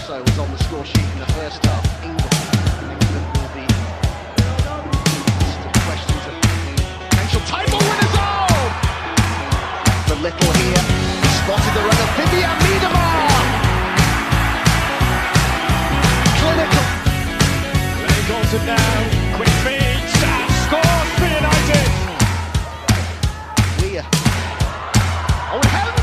also was on the score sheet in the first half. England will be questions of potential title winners. Oh! The little here spotted the runner Vivian Miedemar. Clinical. Lenny Goldson now, quick feed, scores for United. Weir. Oh, help!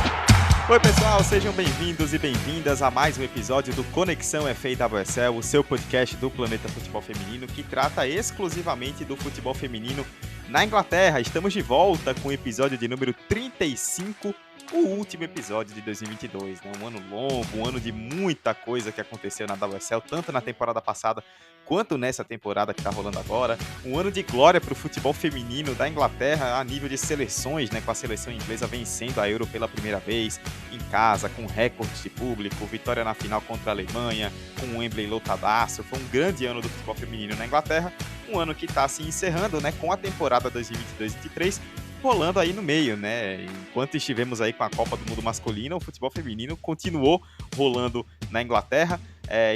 Oi pessoal, sejam bem-vindos e bem-vindas a mais um episódio do Conexão FA/WSL, o seu podcast do Planeta Futebol Feminino que trata exclusivamente do futebol feminino na Inglaterra. Estamos de volta com o episódio de número 35, o último episódio de 2022, né? Um ano longo, um ano de muita coisa que aconteceu na WSL, tanto na temporada passada quanto nessa temporada que está rolando agora. Um ano de glória para o futebol feminino da Inglaterra a nível de seleções, né? Com a seleção inglesa vencendo a Euro pela primeira vez em casa, com recordes de público, vitória na final contra a Alemanha, com o Wembley lotadaço. Foi um grande ano do futebol feminino na Inglaterra, um ano que está se encerrando, né? Com a temporada 2022-2023 rolando aí no meio, né? Enquanto estivemos aí com a Copa do Mundo masculina, o futebol feminino continuou rolando na Inglaterra.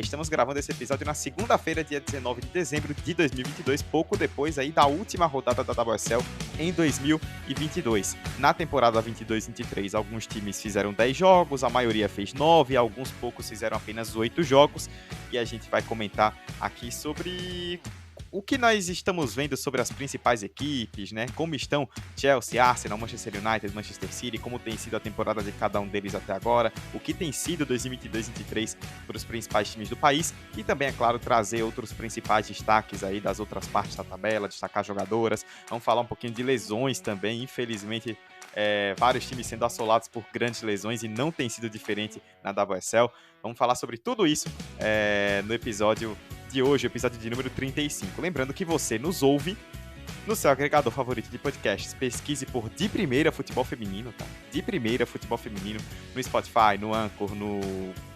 Estamos gravando esse episódio na segunda-feira, dia 19 de dezembro de 2022, pouco depois aí da última rodada da WSL em 2022. Na temporada 22-23, alguns times fizeram 10 jogos, a maioria fez 9, alguns poucos fizeram apenas 8 jogos, e a gente vai comentar aqui sobre o que nós estamos vendo sobre as principais equipes, né? Como estão Chelsea, Arsenal, Manchester United, Manchester City, como tem sido a temporada de cada um deles até agora, o que tem sido 2022-2023 para os principais times do país e também, é claro, trazer outros principais destaques aí das outras partes da tabela, destacar jogadoras. Vamos falar um pouquinho de lesões também, infelizmente. Vários times sendo assolados por grandes lesões e não tem sido diferente na WSL. Vamos falar sobre tudo isso no episódio de hoje, o episódio de número 35. Lembrando que você nos ouve no seu agregador favorito de podcasts. Pesquise por De Primeira Futebol Feminino, tá? De Primeira Futebol Feminino no Spotify, no Anchor, no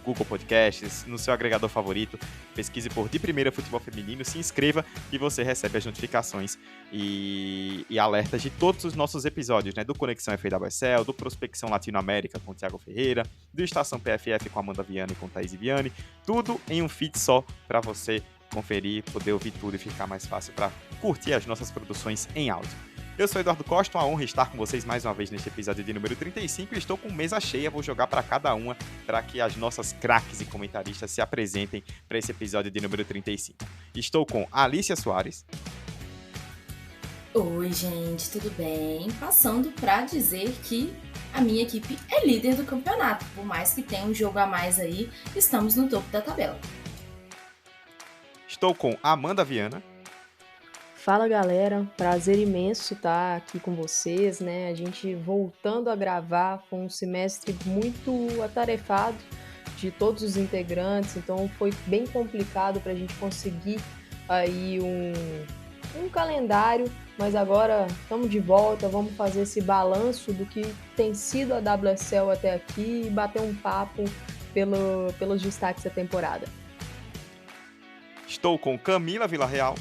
Google Podcasts, no seu agregador favorito. Pesquise por De Primeira Futebol Feminino, se inscreva e você recebe as notificações e alertas de todos os nossos episódios, né? Do Conexão FA/WSL, do Prospecção Latinoamérica com o Thiago Ferreira, do Estação PFF com a Amanda Viana e com Thaís Viane. Tudo em um feed só para você conferir, poder ouvir tudo e ficar mais fácil para curtir as nossas produções em áudio. Eu sou Eduardo Costa, uma honra estar com vocês mais uma vez neste episódio de número 35 e estou com mesa cheia, vou jogar para cada uma para que as nossas craques e comentaristas se apresentem para esse episódio de número 35. Estou com Alicia Soares. Oi, gente, tudo bem? Passando para dizer que a minha equipe é líder do campeonato, por mais que tenha um jogo a mais aí, estamos no topo da tabela. Estou com Amanda Viana. Fala galera, prazer imenso estar aqui com vocês, né? A gente voltando a gravar, foi um semestre muito atarefado de todos os integrantes, então foi bem complicado para a gente conseguir aí um calendário, mas agora estamos de volta, vamos fazer esse balanço do que tem sido a WSL até aqui e bater um papo pelos destaques da temporada. Estou com Camila Villarreal.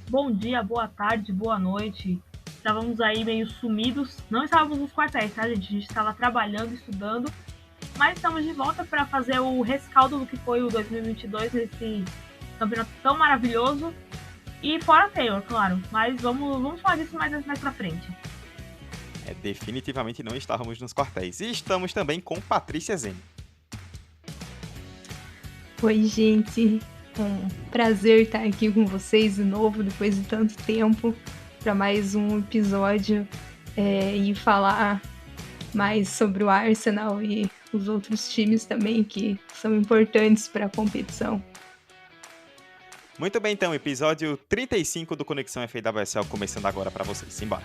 Bom dia, boa tarde, boa noite. Estávamos aí meio sumidos. Não estávamos nos quartéis, tá, gente? A gente estava trabalhando, estudando. Mas estamos de volta para fazer o rescaldo do que foi o 2022, esse campeonato tão maravilhoso. E fora Taylor, claro. Mas vamos falar disso mais pra frente. Definitivamente não estávamos nos quartéis. E estamos também com Patrícia Zene. Oi, gente. Um prazer estar aqui com vocês de novo, depois de tanto tempo, para mais um episódio e falar mais sobre o Arsenal e os outros times também que são importantes para a competição. Muito bem, então, episódio 35 do Conexão FA/WSL começando agora para vocês. Simbora!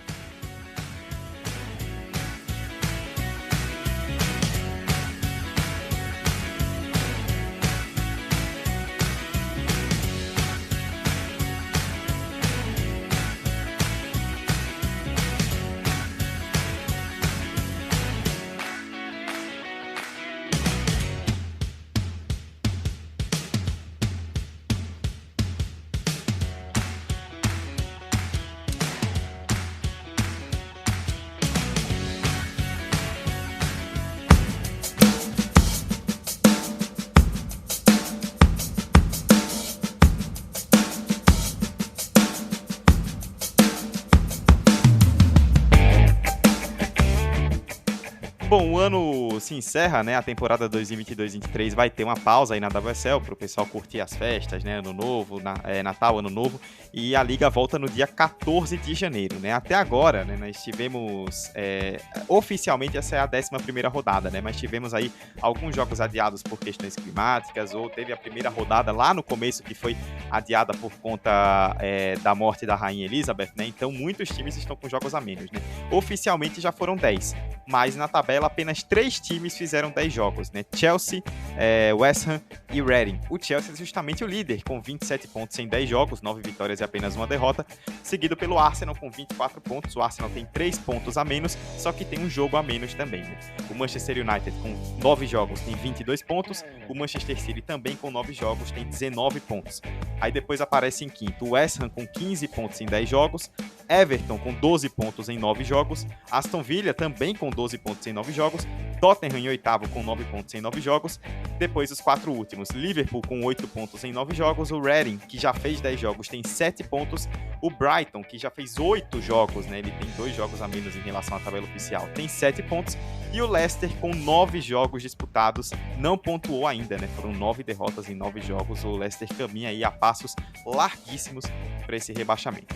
Bom, o ano se encerra, né? A temporada 2022-23 vai ter uma pausa aí na WSL para o pessoal curtir as festas, né? Ano Novo, Natal, Ano Novo. E a Liga volta no dia 14 de janeiro, né? Até agora, né? Nós tivemos... oficialmente, essa é a 11ª rodada, né? Mas tivemos aí alguns jogos adiados por questões climáticas, ou teve a primeira rodada lá no começo que foi adiada por conta da morte da Rainha Elizabeth, né? Então, muitos times estão com jogos a menos, né? Oficialmente já foram 10, mas na tabela apenas 3 times fizeram 10 jogos, né? Chelsea, West Ham e Reading. O Chelsea é justamente o líder, com 27 pontos em 10 jogos, 9 vitórias e apenas uma derrota, seguido pelo Arsenal com 24 pontos. O Arsenal tem 3 pontos a menos, só que tem um jogo a menos também, né? O Manchester United com 9 jogos tem 22 pontos, o Manchester City também com 9 jogos tem 19 pontos. Aí depois aparece em quinto o West Ham com 15 pontos em 10 jogos, Everton com 12 pontos em 9 jogos, Aston Villa também com 12 pontos em 9 jogos, Tottenham em oitavo com 9 pontos em 9 jogos, depois os 4 últimos, Liverpool com 8 pontos em 9 jogos, o Reading, que já fez 10 jogos, tem 7 pontos, o Brighton, que já fez 8 jogos, né, ele tem 2 jogos a menos em relação à tabela oficial, tem 7 pontos, e o Leicester, com 9 jogos disputados, não pontuou ainda, né, foram 9 derrotas em 9 jogos, o Leicester caminha aí a passos larguíssimos para esse rebaixamento.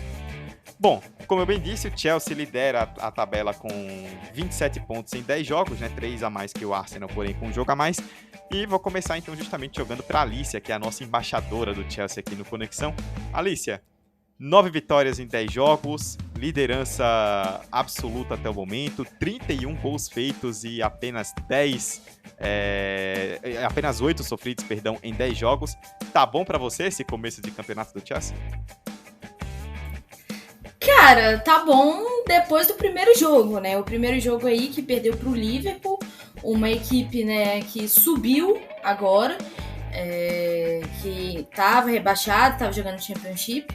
Bom, como eu bem disse, o Chelsea lidera a tabela com 27 pontos em 10 jogos, né? 3 a mais que o Arsenal, porém com um jogo a mais. E vou começar então justamente jogando para a Alicia, que é a nossa embaixadora do Chelsea aqui no Conexão. Alicia, 9 vitórias em 10 jogos, liderança absoluta até o momento, 31 gols feitos e apenas 8 sofridos, em 10 jogos. Tá bom para você esse começo de campeonato do Chelsea? Cara, tá bom depois do primeiro jogo, né? O primeiro jogo aí que perdeu pro Liverpool, uma equipe, né, que subiu agora, que tava rebaixada, tava jogando Championship,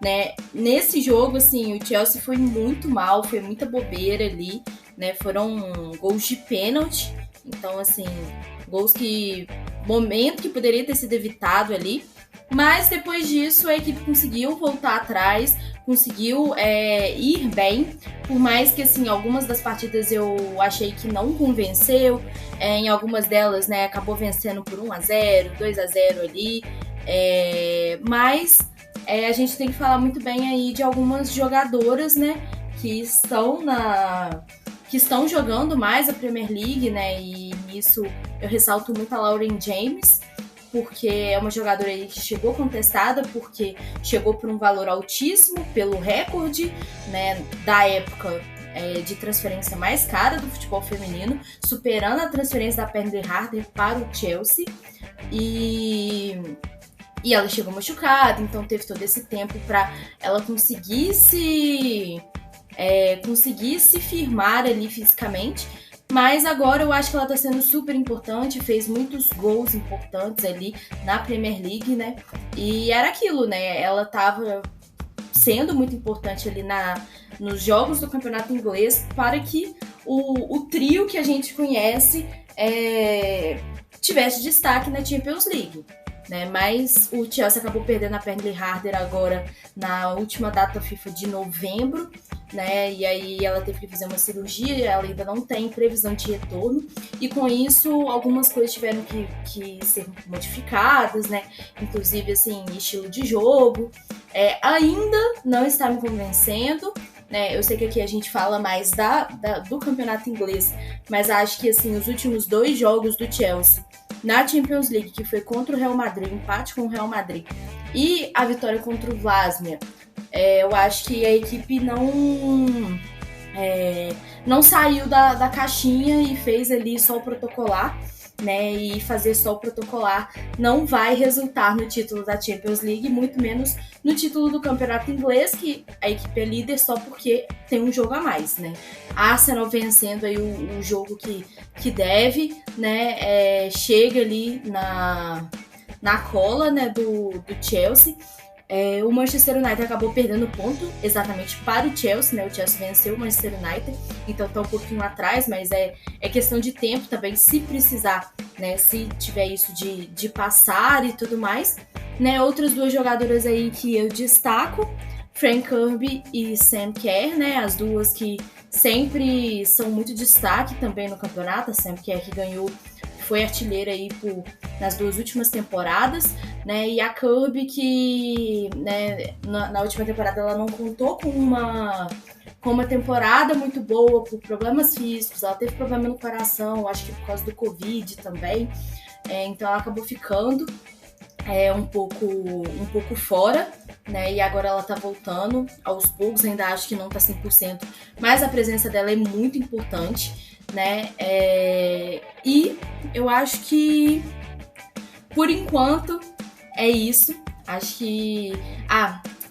né? Nesse jogo, assim, o Chelsea foi muito mal, foi muita bobeira ali, né? Foram gols de pênalti, então, assim, gols que... momento que poderia ter sido evitado ali, mas depois disso a equipe conseguiu voltar atrás, conseguiu ir bem, por mais que, assim, algumas das partidas eu achei que não convenceu, em algumas delas, né, acabou vencendo por 1-0, 2-0 ali, mas a gente tem que falar muito bem aí de algumas jogadoras, né, que estão jogando mais a Premier League, né, e nisso eu ressalto muito a Lauren James, porque é uma jogadora aí que chegou contestada, porque chegou por um valor altíssimo, pelo recorde, né, da época de transferência mais cara do futebol feminino, superando a transferência da Pernille Harder para o Chelsea, e ela chegou machucada, então teve todo esse tempo para ela conseguir se firmar ali fisicamente. Mas agora eu acho que ela tá sendo super importante, fez muitos gols importantes ali na Premier League, né? E era aquilo, né? Ela tava sendo muito importante ali nos jogos do campeonato inglês para que o trio que a gente conhece tivesse destaque na Champions League, né? Mas o Chelsea acabou perdendo a Pernille Harder agora na última data FIFA de novembro, né? E aí ela teve que fazer uma cirurgia, ela ainda não tem previsão de retorno, e com isso algumas coisas tiveram que ser modificadas, né? Inclusive, assim, estilo de jogo. Ainda não está me convencendo, né? Eu sei que aqui a gente fala mais do campeonato inglês, mas acho que, assim, os últimos 2 jogos do Chelsea na Champions League, que foi contra o Real Madrid, empate com o Real Madrid, e a vitória contra o Vlasnia, eu acho que a equipe não saiu da caixinha e fez ali só o protocolar, né? E fazer só o protocolar não vai resultar no título da Champions League, muito menos no título do campeonato inglês, que a equipe é líder só porque tem um jogo a mais, né? A Arsenal vencendo aí o jogo que deve, né? Chega ali na cola, né, do Chelsea. O Manchester United acabou perdendo ponto exatamente para o Chelsea, né? O Chelsea venceu o Manchester United, então tá um pouquinho atrás, mas é questão de tempo também, se precisar, né? Se tiver isso de passar e tudo mais, né? Outras 2 jogadoras aí que eu destaco, Fran Kirby e Sam Kerr, né? As duas que sempre são muito destaque também no campeonato. A Sam Kerr ganhou, foi artilheira aí nas 2 últimas temporadas, né? E a Kirby, que, né, na última temporada ela não contou com uma temporada muito boa por problemas físicos. Ela teve problema no coração, acho que por causa do Covid também. Então ela acabou ficando um pouco fora, né? E agora ela tá voltando aos poucos, ainda acho que não tá 100%, mas a presença dela é muito importante, né? E eu acho que, por enquanto, é isso. Acho que...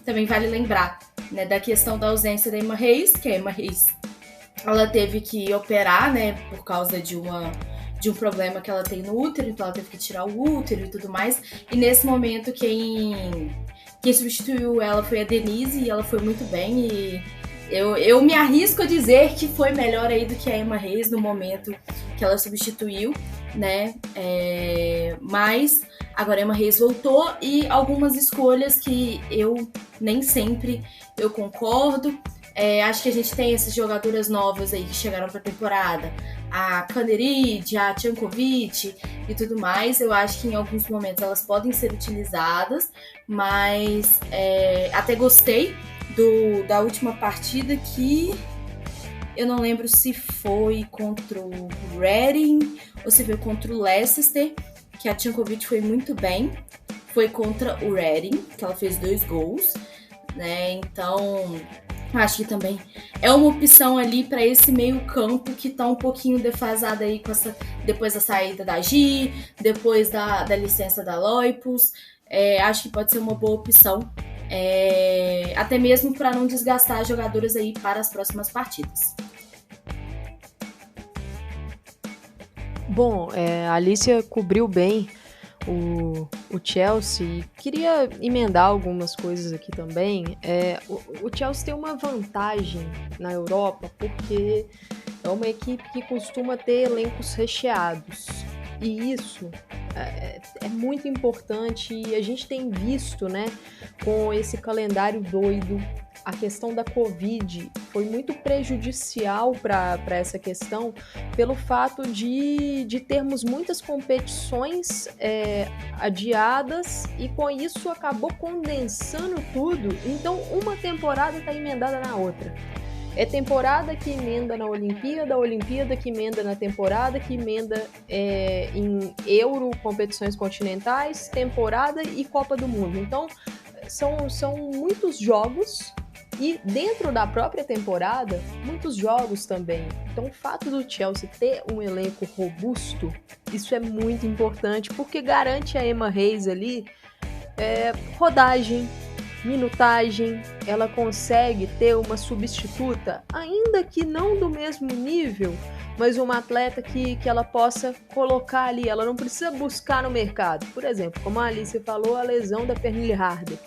também vale lembrar, né, da questão da ausência da Emma Hayes, que a Emma Hayes, ela teve que operar, né, por causa de um problema que ela tem no útero, então ela teve que tirar o útero e tudo mais. E nesse momento, quem substituiu ela foi a Denise, e ela foi muito bem. E eu me arrisco a dizer que foi melhor aí do que a Emma Hayes no momento que ela substituiu, né? Mas agora a Emma Hayes voltou, e algumas escolhas que eu nem sempre eu concordo. Acho que a gente tem essas jogadoras novas aí que chegaram para a temporada, a Kanerid, a Tchankovic e tudo mais. Eu acho que em alguns momentos elas podem ser utilizadas, mas até gostei da última partida, que eu não lembro se foi contra o Reading ou se foi contra o Leicester, que a Tchankovic foi muito bem. Foi contra o Reading, que ela fez 2 gols, né? Então, acho que também é uma opção ali para esse meio campo que tá um pouquinho defasado aí depois da saída da Gi, depois da licença da Loipus. Acho que pode ser uma boa opção, até mesmo para não desgastar as jogadoras aí para as próximas partidas. Bom, a Alicia cobriu bem o Chelsea. Queria emendar algumas coisas aqui também. O Chelsea tem uma vantagem na Europa porque é uma equipe que costuma ter elencos recheados, e isso é muito importante. E a gente tem visto, né, com esse calendário doido, a questão da Covid foi muito prejudicial para essa questão, pelo fato de termos muitas competições adiadas, e com isso acabou condensando tudo. Então, uma temporada está emendada na outra. É temporada que emenda na Olimpíada, Olimpíada que emenda na temporada, que emenda em Euro, competições continentais, temporada e Copa do Mundo. Então, são muitos jogos, e dentro da própria temporada, muitos jogos também. Então, o fato do Chelsea ter um elenco robusto, isso é muito importante, porque garante a Emma Hayes ali rodagem, minutagem. Ela consegue ter uma substituta, ainda que não do mesmo nível, mas uma atleta que ela possa colocar ali. Ela não precisa buscar no mercado. Por exemplo, como a Alice falou, a lesão da Pernille Harder.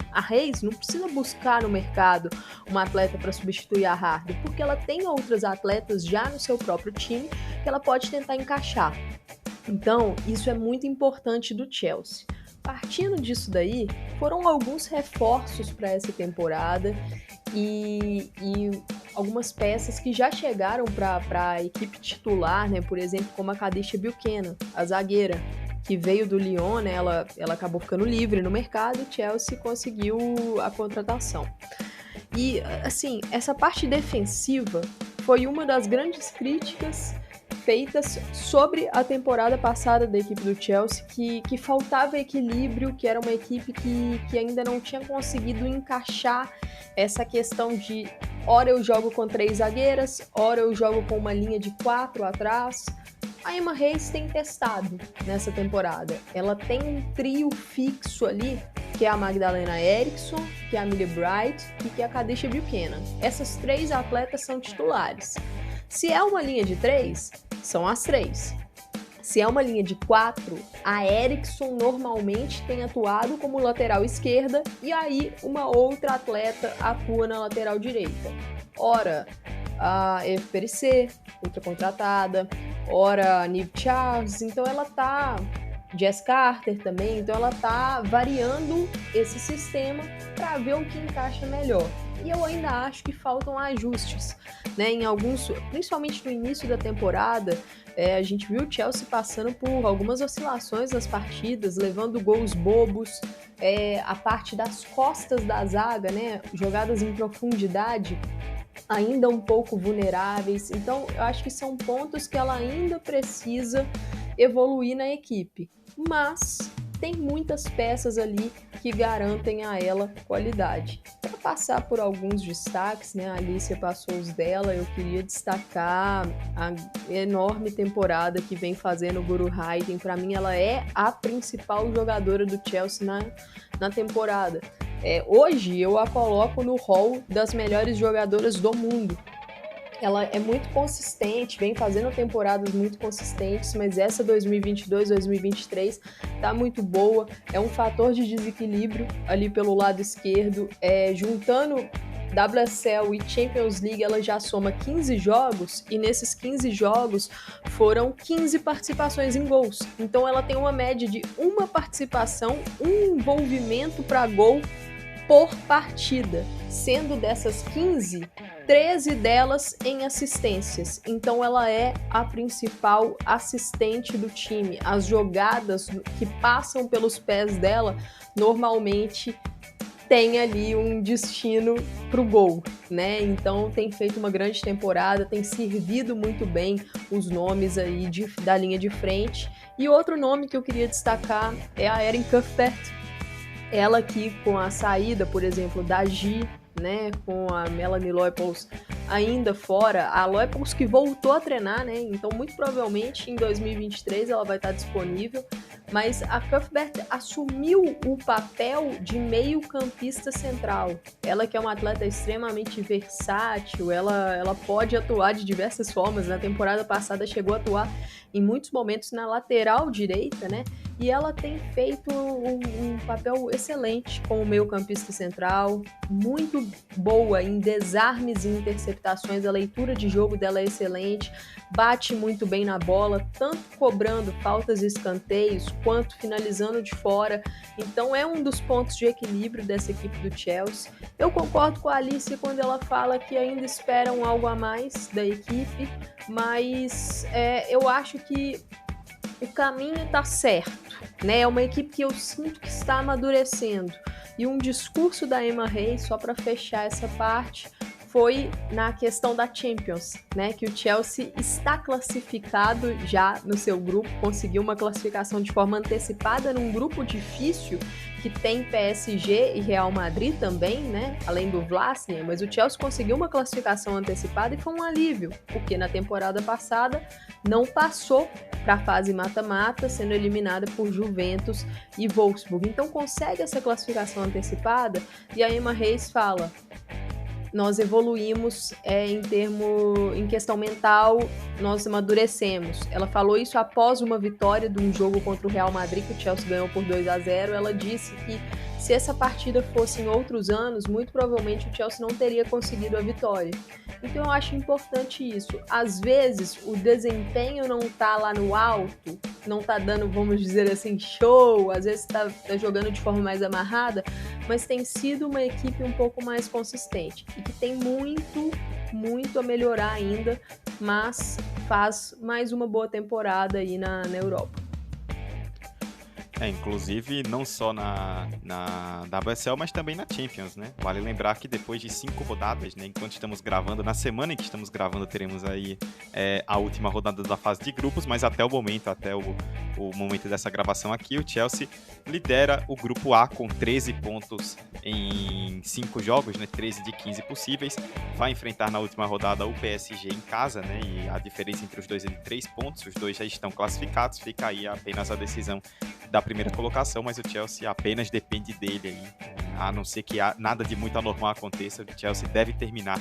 A Hayes não precisa buscar no mercado uma atleta para substituir a Harder, porque ela tem outras atletas já no seu próprio time que ela pode tentar encaixar. Então, isso é muito importante do Chelsea. Partindo disso daí, foram alguns reforços para essa temporada e algumas peças que já chegaram para a equipe titular, né? Por exemplo, como a Khadija Buchanan, a zagueira, que veio do Lyon, né? Ela acabou ficando livre no mercado, o Chelsea conseguiu a contratação. E, assim, essa parte defensiva foi uma das grandes críticas feitas sobre a temporada passada da equipe do Chelsea, que faltava equilíbrio, que era uma equipe que ainda não tinha conseguido encaixar essa questão de ora eu jogo com 3 zagueiras, ora eu jogo com uma linha de 4 atrás. A Emma Hayes tem testado nessa temporada. Ela tem um trio fixo ali, que é a Magdalena Eriksson, que é a Millie Bright e que é a Khadija Buchanan. Essas 3 atletas são titulares. Se é uma linha de 3, são as 3. Se é uma linha de 4, a Eriksson normalmente tem atuado como lateral esquerda, e aí uma outra atleta atua na lateral direita. Ora, a FPRC, outra contratada, ora a Nive Charles. Então ela tá Jess Carter também, então ela tá variando esse sistema para ver o que encaixa melhor. E eu ainda acho que faltam ajustes, né? Em alguns, principalmente no início da temporada, a gente viu o Chelsea passando por algumas oscilações nas partidas, levando gols bobos, a parte das costas da zaga, né? Jogadas em profundidade, ainda um pouco vulneráveis. Então, eu acho que são pontos que ela ainda precisa evoluir na equipe. Mas tem muitas peças ali que garantem a ela qualidade. Para passar por alguns destaques, né? A Alicia passou os dela, eu queria destacar a enorme temporada que vem fazendo o Guro Haiden. Para mim, ela é a principal jogadora do Chelsea na temporada. Hoje eu a coloco no hall das melhores jogadoras do mundo. Ela é muito consistente, vem fazendo temporadas muito consistentes, mas essa 2022-2023 tá muito boa. É um fator de desequilíbrio ali pelo lado esquerdo. Juntando WSL e Champions League, ela já soma 15 jogos, e nesses 15 jogos foram 15 participações em gols. Então ela tem uma média de uma participação, um envolvimento para gol por partida, sendo dessas 15, 13 delas em assistências. Então ela é a principal assistente do time. As jogadas que passam pelos pés dela normalmente tem ali um destino para o gol, né? Então tem feito uma grande temporada, tem servido muito bem os nomes aí da linha de frente. E outro nome que eu queria destacar é a Erin Cuthbert. Ela que, com a saída, por exemplo, da Gi, né, com a Melanie Leupolz ainda fora, a Leupolz que voltou a treinar, né, então muito provavelmente em 2023 ela vai estar disponível, mas a Cuthbert assumiu o papel de meio-campista central. Ela que é uma atleta extremamente versátil, ela pode atuar de diversas formas. Na temporada passada chegou a atuar em muitos momentos na lateral direita, né? E ela tem feito um papel excelente como meio-campista central, muito boa em desarmes e interceptações, a leitura de jogo dela é excelente, bate muito bem na bola, tanto cobrando faltas e escanteios, quanto finalizando de fora. Então é um dos pontos de equilíbrio dessa equipe do Chelsea. Eu concordo com a Alice quando ela fala que ainda esperam algo a mais da equipe, mas eu acho que o caminho está certo, né? É uma equipe que eu sinto que está amadurecendo. E um discurso da Emma Hayes, só para fechar essa parte, foi na questão da Champions, né? Que o Chelsea está classificado já no seu grupo, conseguiu uma classificação de forma antecipada num grupo difícil que tem PSG e Real Madrid também, né? Além do Vlasnia, mas o Chelsea conseguiu uma classificação antecipada e foi um alívio, porque na temporada passada não passou para a fase mata-mata, sendo eliminada por Juventus e Wolfsburg. Então consegue essa classificação antecipada e a Emma Hayes fala: nós evoluímos em questão mental, nós amadurecemos. Ela falou isso após uma vitória de um jogo contra o Real Madrid, que o Chelsea ganhou por 2-0. Ela disse que se essa partida fosse em outros anos, muito provavelmente o Chelsea não teria conseguido a vitória. Então eu acho importante isso. Às vezes o desempenho não tá lá no alto, não tá dando, vamos dizer assim, show, às vezes tá jogando de forma mais amarrada, mas tem sido uma equipe um pouco mais consistente e que tem muito a melhorar ainda, mas faz mais uma boa temporada aí na Europa. Inclusive não só na WSL, mas também na Champions, né? Vale lembrar que depois de 5 rodadas, né, enquanto estamos gravando, na semana em que estamos gravando, teremos aí a última rodada da fase de grupos, mas até o momento dessa gravação aqui, o Chelsea lidera o grupo A com 13 pontos em 5 jogos, né? 13 de 15 possíveis. Vai enfrentar na última rodada o PSG em casa, né? E a diferença entre os dois é de 3 pontos, os dois já estão classificados, fica aí apenas a decisão da primeira colocação, mas o Chelsea apenas depende dele aí, a não ser que nada de muito anormal aconteça. O Chelsea deve terminar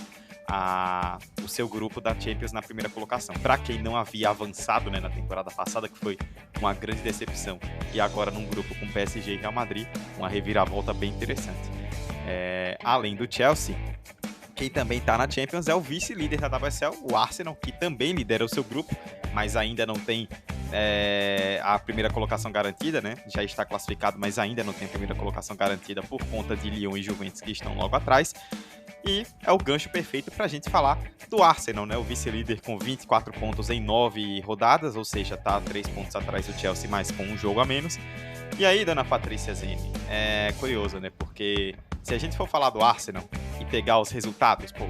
o seu grupo da Champions na primeira colocação. Para quem não havia avançado, né, na temporada passada, que foi uma grande decepção, e agora num grupo com PSG e Real Madrid, uma reviravolta bem interessante. Além do Chelsea, quem também está na Champions é o vice-líder da WSL, o Arsenal, que também lidera o seu grupo, mas ainda não tem a primeira colocação garantida, né? Já está classificado, mas ainda não tem a primeira colocação garantida por conta de Lyon e Juventus que estão logo atrás. E é o gancho perfeito para a gente falar do Arsenal, né? O vice-líder com 24 pontos em 9 rodadas, ou seja, está 3 pontos atrás do Chelsea, mas com um jogo a menos. E aí, dona Patrícia Zene, é curioso, né? Porque se a gente for falar do Arsenal e pegar os resultados, pô,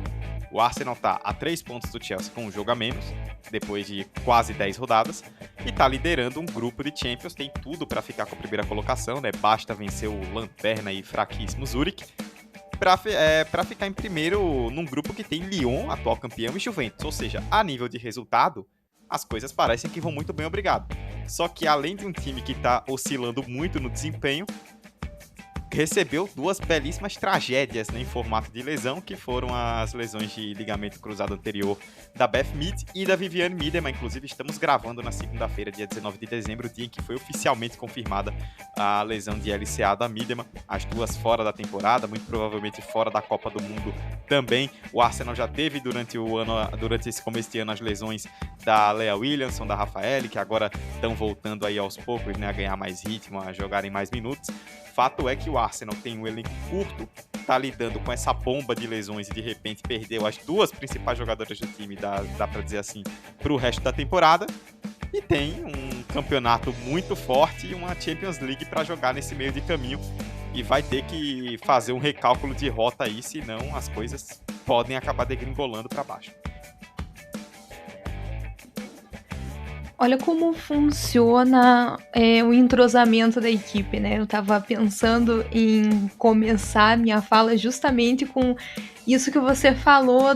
o Arsenal tá a 3 pontos do Chelsea com um jogo a menos, depois de quase 10 rodadas, e tá liderando um grupo de Champions, tem tudo para ficar com a primeira colocação, né? Basta vencer o lanterna e fraquíssimo Zurich, para ficar em primeiro num grupo que tem Lyon, atual campeão, e Juventus. Ou seja, a nível de resultado, as coisas parecem que vão muito bem, obrigado. Só que além de um time que está oscilando muito no desempenho, recebeu 2 belíssimas tragédias, né, em formato de lesão, que foram as lesões de ligamento cruzado anterior da Beth Mead e da Viviane Miedema. Inclusive, estamos gravando na segunda-feira, dia 19 de dezembro, dia em que foi oficialmente confirmada a lesão de LCA da Miedema. As duas fora da temporada, muito provavelmente fora da Copa do Mundo também. O Arsenal já teve durante esse começo de ano as lesões da Lea Williamson, da Rafaele, que agora estão voltando aí aos poucos, né, a ganhar mais ritmo, a jogarem mais minutos. Fato é que o Arsenal tem um elenco curto, tá lidando com essa bomba de lesões e de repente perdeu as 2 principais jogadoras do time, dá pra dizer assim, pro resto da temporada, e tem um campeonato muito forte e uma Champions League para jogar nesse meio de caminho, e vai ter que fazer um recálculo de rota aí, senão as coisas podem acabar degringolando para baixo. Olha como funciona o entrosamento da equipe, né? Eu tava pensando em começar minha fala justamente com isso que você falou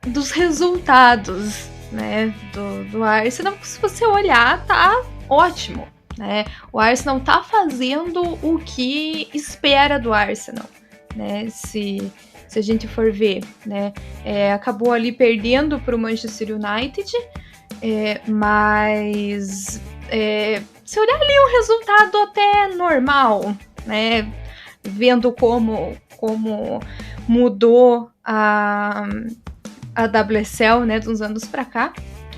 dos resultados, né? Do Arsenal. Se você olhar, tá ótimo, né? O Arsenal tá fazendo o que espera do Arsenal, né? Se a gente for ver, né, acabou ali perdendo para o Manchester United, mas se olhar ali um resultado até normal, né, vendo como mudou a WSL, né, de uns anos para cá,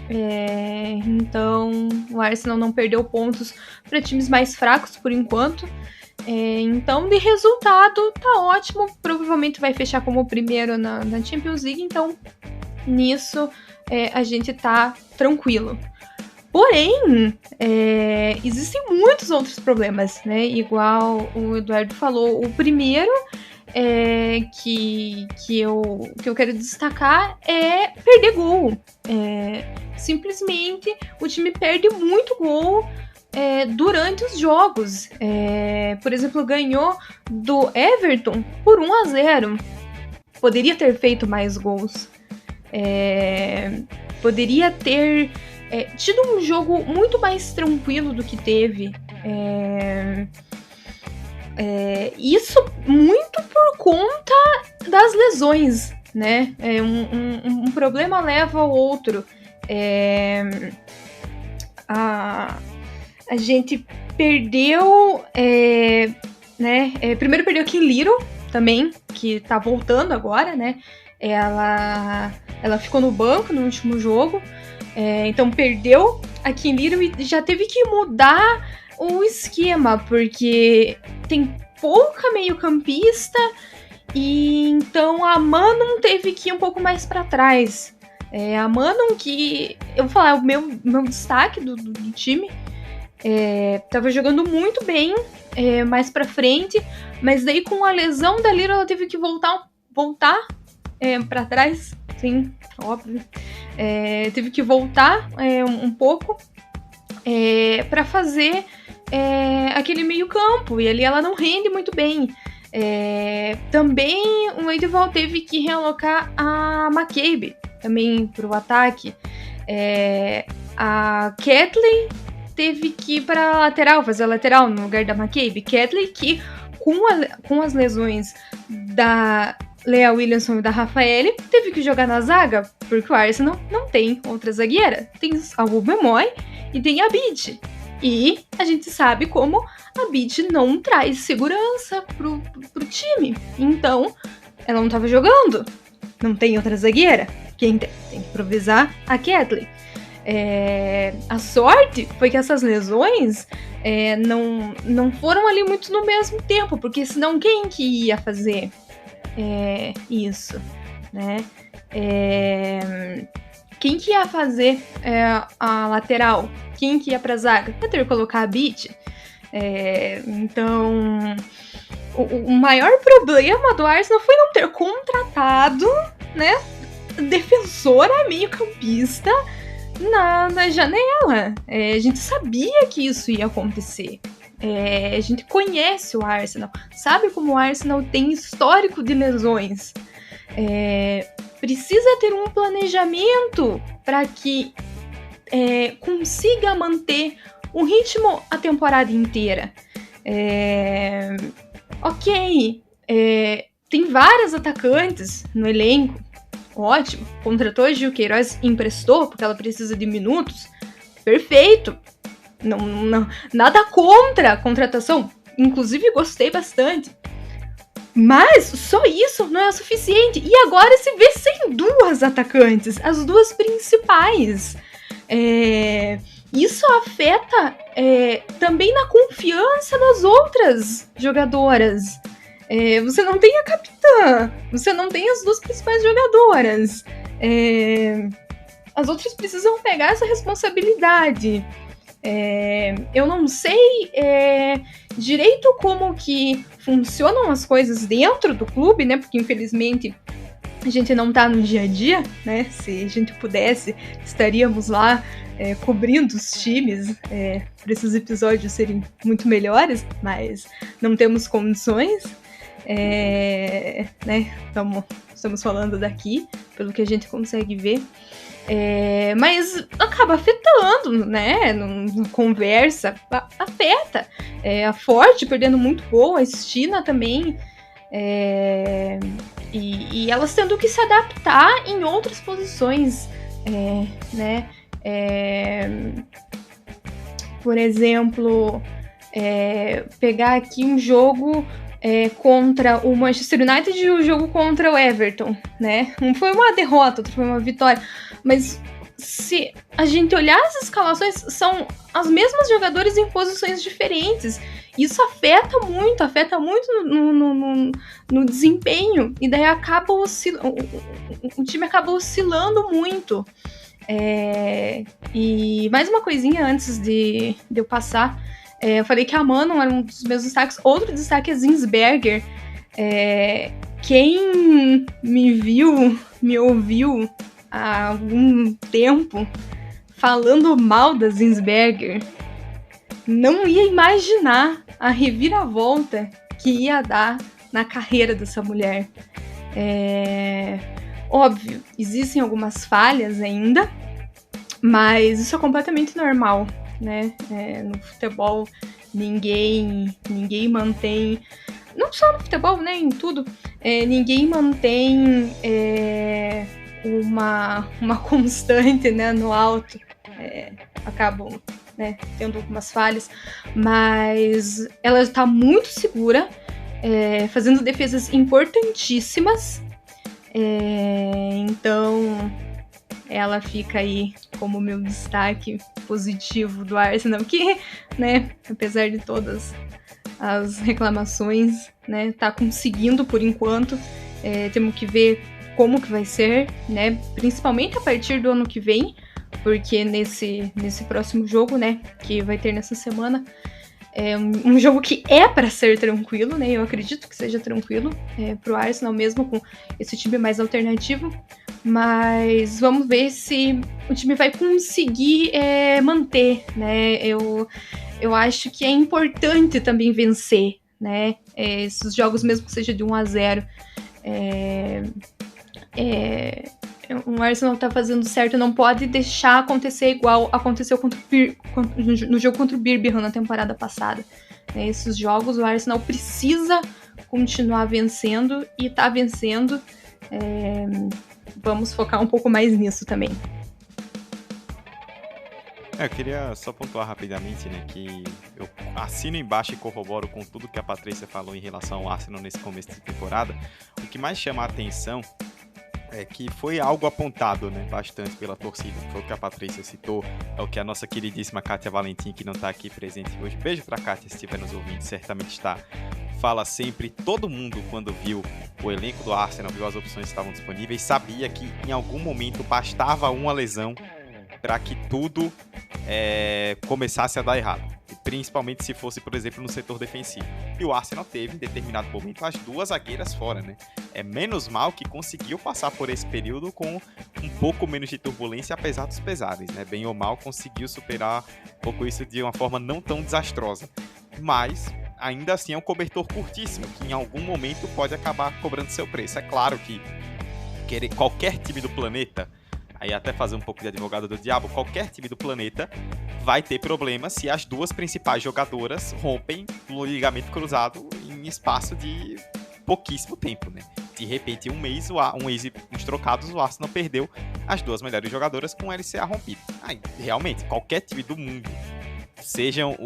então o Arsenal não perdeu pontos para times mais fracos por enquanto. Então, de resultado, tá ótimo. Provavelmente vai fechar como primeiro na Champions League. Então, nisso, a gente tá tranquilo. Porém, existem muitos outros problemas, né? Igual o Eduardo falou. O primeiro que eu quero destacar é perder gol. Simplesmente, o time perde muito gol durante os jogos. Por exemplo, ganhou do Everton por 1-0. Poderia ter feito mais gols. Poderia ter tido um jogo muito mais tranquilo do que teve. Isso muito por conta das lesões, né? Um problema leva ao outro. A gente perdeu, né? Primeiro perdeu a Kim Little também, que tá voltando agora, né? Ela ficou no banco no último jogo, então perdeu a Kim Little e já teve que mudar o esquema, porque tem pouca meio-campista, e então a Manon teve que ir um pouco mais para trás. A Manon, que eu vou falar, o meu destaque do time. Tava jogando muito bem mais pra frente, mas daí com a lesão da Little ela teve que voltar pra trás, sim, óbvio. Teve que voltar um pouco pra fazer aquele meio campo, e ali ela não rende muito bem. Também o Eidevall teve que realocar a McCabe também pro ataque. A Kathleen teve que ir para lateral, fazer a lateral no lugar da McCabe. Kathleen, que com as lesões da Lea Williamson e da Rafaele, teve que jogar na zaga, porque o Arsenal não tem outra zagueira. Tem a Rubemoy e tem a Bid. E a gente sabe como a Bid não traz segurança pro time. Então, ela não estava jogando. Não tem outra zagueira. Quem tem que improvisar? A Kathleen. A sorte foi que essas lesões não foram ali muito no mesmo tempo, porque senão quem que ia fazer isso, né? Quem que ia fazer a lateral? Quem que ia pra zaga? Ia ter que colocar a Beach. Então, o maior problema do Arsenal foi não ter contratado, né, defensora meio-campista na janela. A gente sabia que isso ia acontecer. A gente conhece o Arsenal, sabe como o Arsenal tem histórico de lesões. Precisa ter um planejamento para que consiga manter o ritmo a temporada inteira. Ok, tem vários atacantes no elenco, ótimo. Contratou a Gil Queiroz, emprestou porque ela precisa de minutos, perfeito. Não, nada contra a contratação, inclusive gostei bastante. Mas só isso não é o suficiente. E agora se vê sem duas atacantes, as duas principais. Isso afeta também na confiança das outras jogadoras. Você não tem a capitã, você não tem as duas principais jogadoras. As outras precisam pegar essa responsabilidade. Eu não sei direito como que funcionam as coisas dentro do clube, né? Porque infelizmente a gente não tá no dia a dia, né? Se a gente pudesse, estaríamos lá cobrindo os times para esses episódios serem muito melhores, mas não temos condições. Né? Estamos falando daqui, pelo que a gente consegue ver. Mas acaba afetando, né? Na conversa, afeta. A Forte perdendo muito gol, a Stina também. E elas tendo que se adaptar em outras posições, né? Por exemplo, pegar aqui um jogo contra o Manchester United e o jogo contra o Everton, né? Um foi uma derrota, outro foi uma vitória. Mas se a gente olhar as escalações, são as mesmas jogadoras em posições diferentes. Isso afeta muito no desempenho. E daí o time acaba oscilando muito. E mais uma coisinha antes de eu passar. Eu falei que a Manon era um dos meus destaques. Outro destaque é Zinsberger. Quem me ouviu há algum tempo falando mal da Zinsberger não ia imaginar a reviravolta que ia dar na carreira dessa mulher. Óbvio, existem algumas falhas ainda, mas isso é completamente normal, né? No futebol, ninguém mantém, não só no futebol, né? Em tudo, ninguém mantém uma constante, né, no alto. Acabam, né, tendo algumas falhas, mas ela está muito segura, fazendo defesas importantíssimas. Então ela fica aí como meu destaque positivo do Arsenal, que, né, apesar de todas as reclamações, né, tá conseguindo por enquanto. Temos que ver como que vai ser, né, principalmente a partir do ano que vem, porque nesse próximo jogo, né, que vai ter nessa semana, um jogo que para ser tranquilo, né, eu acredito que seja tranquilo pro Arsenal mesmo, com esse time mais alternativo, mas vamos ver se o time vai conseguir manter, né, eu acho que é importante também vencer, né, esses jogos mesmo que seja de 1-0, o Arsenal tá fazendo certo, não pode deixar acontecer igual aconteceu no jogo contra o Birmingham na temporada passada. Esses jogos o Arsenal precisa continuar vencendo e tá vencendo. Vamos focar um pouco mais nisso também. Eu queria só pontuar rapidamente, né, que eu assino embaixo e corroboro com tudo que a Patrícia falou em relação ao Arsenal nesse começo de temporada. O que mais chama a atenção que foi algo apontado, né, bastante pela torcida. Foi o que a Patrícia citou, é o que a nossa queridíssima Kátia Valentim, que não está aqui presente hoje, beijo pra Kátia, se estiver nos ouvindo, certamente está, fala sempre. Todo mundo, quando viu o elenco do Arsenal, viu as opções que estavam disponíveis, sabia que em algum momento bastava uma lesão para que tudo começasse a dar errado. Principalmente se fosse, por exemplo, no setor defensivo. E o Arsenal teve, em determinado momento, as duas zagueiras fora, né? É menos mal que conseguiu passar por esse período com um pouco menos de turbulência, apesar dos pesares, né? Bem ou mal, conseguiu superar um pouco isso de uma forma não tão desastrosa. Mas, ainda assim, é um cobertor curtíssimo, que em algum momento pode acabar cobrando seu preço. É claro que qualquer time do planeta, aí até fazer um pouco de advogado do diabo, qualquer time do planeta vai ter problema se as duas principais jogadoras rompem o ligamento cruzado em espaço de pouquíssimo tempo, né? De repente, um mês, uns trocados, o Arsenal perdeu as duas melhores jogadoras com o LCA rompido. Aí, realmente, qualquer time do mundo, sejam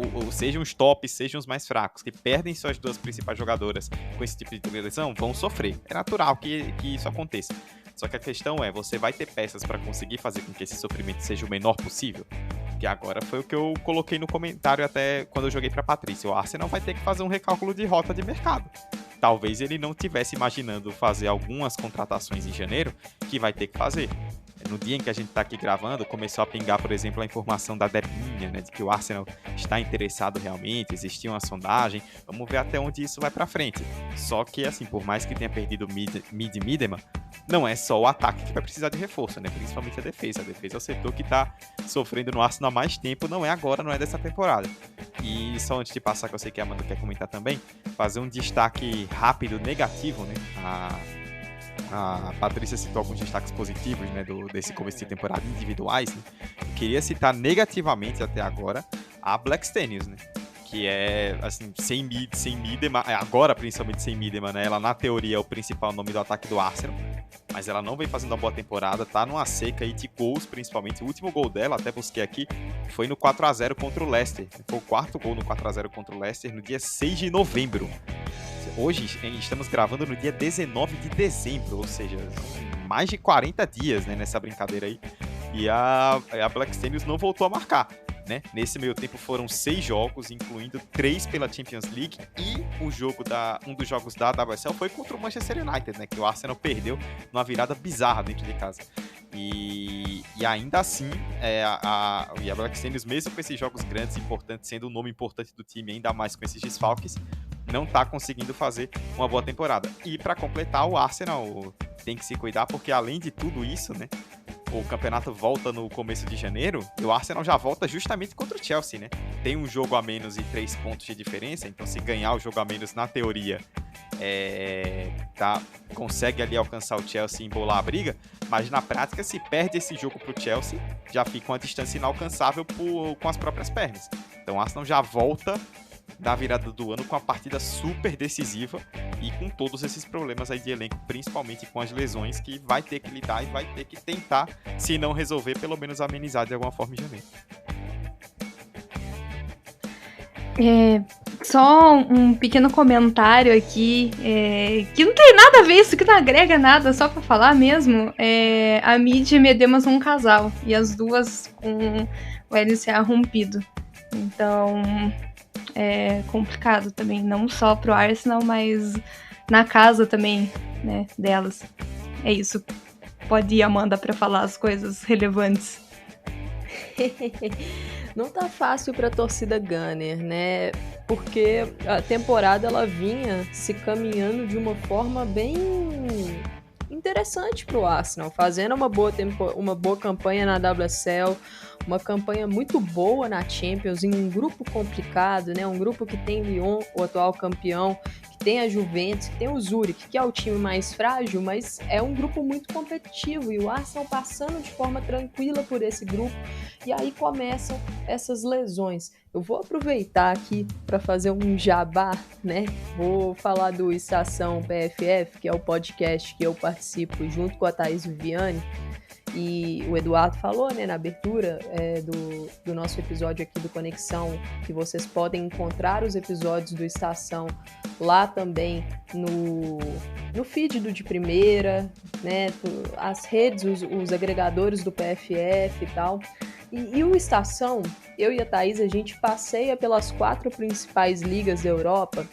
os tops, sejam os mais fracos, que perdem suas duas principais jogadoras com esse tipo de lesão, vão sofrer. É natural que isso aconteça. Só que a questão é, você vai ter peças para conseguir fazer com que esse sofrimento seja o menor possível? Que agora foi o que eu coloquei no comentário até quando eu joguei para Patrícia. O Arsenal vai ter que fazer um recálculo de rota de mercado. Talvez ele não estivesse imaginando fazer algumas contratações em janeiro, que vai ter que fazer. No dia em que a gente está aqui gravando, começou a pingar, por exemplo, a informação da Debinha, né, de que o Arsenal está interessado realmente, existia uma sondagem. Vamos ver até onde isso vai para frente. Só que, assim, por mais que tenha perdido Mid e Miedema, não é só o ataque que vai precisar de reforço, né? Principalmente a defesa. A defesa é o setor que está sofrendo no Arsenal há mais tempo, não é agora, não é dessa temporada. E só antes de passar, que eu sei que a Amanda quer comentar também, fazer um destaque rápido, negativo, né? A Patrícia citou alguns destaques positivos, né, desse começo de temporada individuais, né? Eu queria citar negativamente até agora a Blackstenius, né? Que é, assim, sem Miedema, agora principalmente sem Miedema, né? Ela na teoria é o principal nome do ataque do Arsenal, mas ela não vem fazendo uma boa temporada, tá numa seca aí de gols, principalmente. O último gol dela, até busquei aqui, foi no 4-0 contra o Leicester. Foi o quarto gol no 4-0 contra o Leicester no dia 6 de novembro. Hoje estamos gravando no dia 19 de dezembro, ou seja, mais de 40 dias, né, nessa brincadeira aí. E a Blackstenius não voltou a marcar, né? Nesse meio tempo foram 6 jogos, incluindo 3 pela Champions League, e um dos jogos da WSL foi contra o Manchester United, né, que o Arsenal perdeu numa virada bizarra dentro de casa. E ainda assim, a Blackstenius, mesmo com esses jogos grandes e importantes, sendo um nome importante do time, ainda mais com esses desfalques, não tá conseguindo fazer uma boa temporada. E para completar, o Arsenal tem que se cuidar, porque além de tudo isso, né, o campeonato volta no começo de janeiro, e o Arsenal já volta justamente contra o Chelsea, né? Tem um jogo a menos e 3 pontos de diferença, então se ganhar o jogo a menos, na teoria, consegue ali alcançar o Chelsea e embolar a briga, mas na prática, se perde esse jogo pro Chelsea, já fica uma distância inalcançável com as próprias pernas. Então o Arsenal já volta da virada do ano com a partida super decisiva e com todos esses problemas aí de elenco, principalmente com as lesões, que vai ter que lidar e vai ter que tentar, se não resolver, pelo menos amenizar de alguma forma em janeiro. Só um pequeno comentário aqui, que não tem nada a ver, isso que não agrega nada, só pra falar mesmo. A Mid e Miedema são um casal, e as duas com o LCA rompido. Então é complicado também, não só pro Arsenal, mas na casa também, né, delas. É isso. Pode ir, Amanda, pra falar as coisas relevantes. Não tá fácil pra torcida Gunner, né? Porque a temporada ela vinha se caminhando de uma forma bem interessante pro Arsenal, fazendo uma boa campanha na WSL, uma campanha muito boa na Champions, em um grupo complicado, né? Um grupo que tem Lyon, o atual campeão, que tem a Juventus, que tem o Zurich, que é o time mais frágil, mas é um grupo muito competitivo, e o Arsenal passando de forma tranquila por esse grupo, e aí começam essas lesões. Eu vou aproveitar aqui para fazer um jabá, né? Vou falar do Estação PFF, que é o podcast que eu participo junto com a Thaís Viviane. E o Eduardo falou, né, na abertura do nosso episódio aqui do Conexão, que vocês podem encontrar os episódios do Estação lá também no feed do De Primeira, né? As redes, os agregadores do PFF e tal. E o Estação, eu e a Thaís, a gente passeia pelas 4 principais ligas da Europa,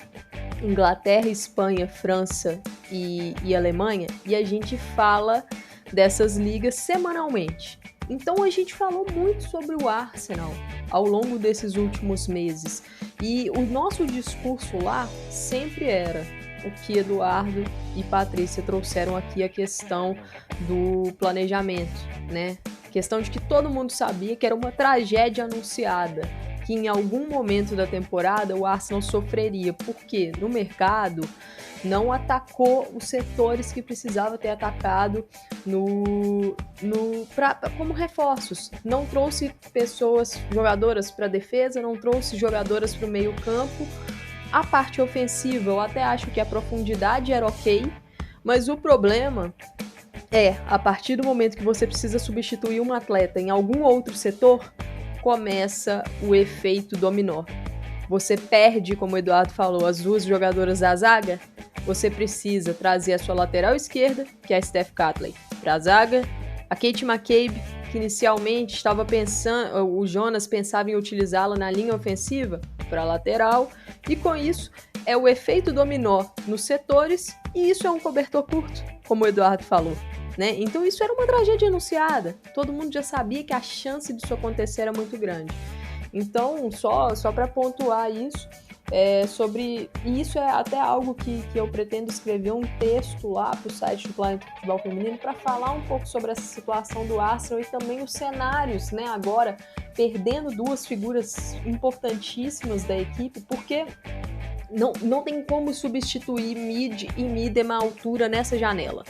Inglaterra, Espanha, França e Alemanha, e a gente fala dessas ligas semanalmente. Então a gente falou muito sobre o Arsenal ao longo desses últimos meses. E o nosso discurso lá sempre era o que Eduardo e Patrícia trouxeram aqui, a questão do planejamento, né? A questão de que todo mundo sabia que era uma tragédia anunciada, que em algum momento da temporada o Arsenal sofreria, porque no mercado não atacou os setores que precisava ter atacado como reforços. Não trouxe jogadoras para a defesa, não trouxe jogadoras para o meio campo. A parte ofensiva, eu até acho que a profundidade era ok, mas o problema a partir do momento que você precisa substituir um atleta em algum outro setor, começa o efeito dominó. Você perde, como o Eduardo falou, as 2 jogadoras da zaga, você precisa trazer a sua lateral esquerda, que é a Steph Catley, para a zaga, a Kate McCabe, que inicialmente estava pensando, o Jonas pensava em utilizá-la na linha ofensiva, para a lateral, e com isso é o efeito dominó nos setores, e isso é um cobertor curto, como o Eduardo falou. Né? Então isso era uma tragédia anunciada, todo mundo já sabia que a chance disso acontecer era muito grande. Então, só para pontuar isso, isso é até algo que eu pretendo escrever um texto lá para o site do Planeta Futebol Feminino para falar um pouco sobre essa situação do Arsenal e também os cenários, né? Agora perdendo 2 figuras importantíssimas da equipe, porque não tem como substituir Mid e Miedema à altura nessa janela.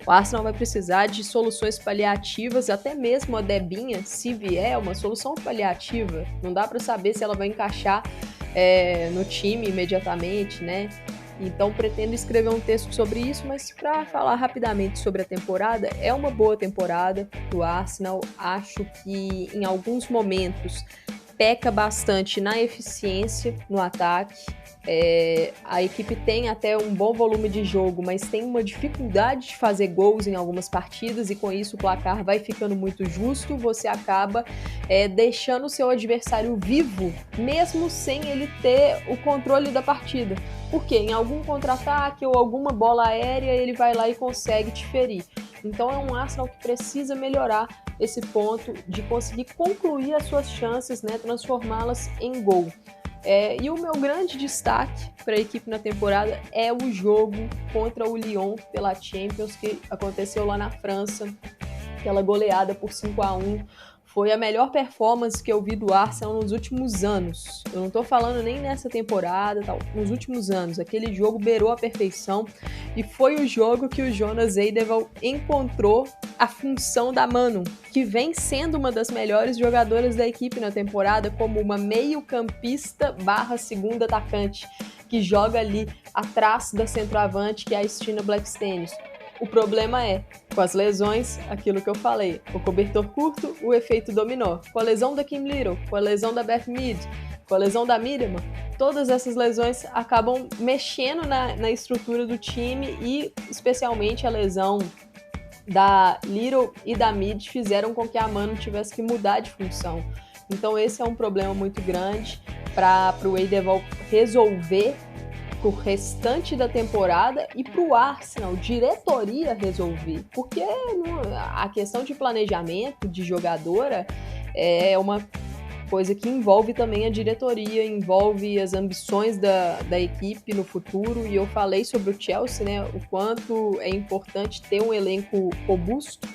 O Arsenal vai precisar de soluções paliativas, até mesmo a Debinha, se vier, uma solução paliativa. Não dá para saber se ela vai encaixar no time imediatamente, né? Então pretendo escrever um texto sobre isso, mas para falar rapidamente sobre a temporada, é uma boa temporada do Arsenal. Acho que em alguns momentos peca bastante na eficiência no ataque. A equipe tem até um bom volume de jogo, mas tem uma dificuldade de fazer gols em algumas partidas, e com isso o placar vai ficando muito justo. Você acaba deixando o seu adversário vivo, mesmo sem ele ter o controle da partida, porque em algum contra-ataque ou alguma bola aérea ele vai lá e consegue te ferir. Então é um Arsenal que precisa melhorar esse ponto de conseguir concluir as suas chances, né, transformá-las em gol. E o meu grande destaque para a equipe na temporada é o jogo contra o Lyon pela Champions, que aconteceu lá na França, aquela goleada por 5-1. Foi a melhor performance que eu vi do Arsenal nos últimos anos. Eu não estou falando nem nessa temporada, tal. Nos últimos anos. Aquele jogo beirou a perfeição e foi o jogo que o Jonas Eidevall encontrou a função da Manon, que vem sendo uma das melhores jogadoras da equipe na temporada, como uma meio-campista / segunda atacante, que joga ali atrás da centroavante, que é a Stina Blackstenius. O problema com as lesões, aquilo que eu falei, o cobertor curto, o efeito dominó. Com a lesão da Kim Little, com a lesão da Beth Mead, com a lesão da Miedema, todas essas lesões acabam mexendo na estrutura do time, e especialmente a lesão da Little e da Mead fizeram com que a Mano tivesse que mudar de função. Então esse é um problema muito grande para o Eidevall resolver pro restante da temporada e pro Arsenal, diretoria, resolver. Porque a questão de planejamento de jogadora é uma coisa que envolve também a diretoria, envolve as ambições da equipe no futuro. E eu falei sobre o Chelsea, né, o quanto é importante ter um elenco robusto.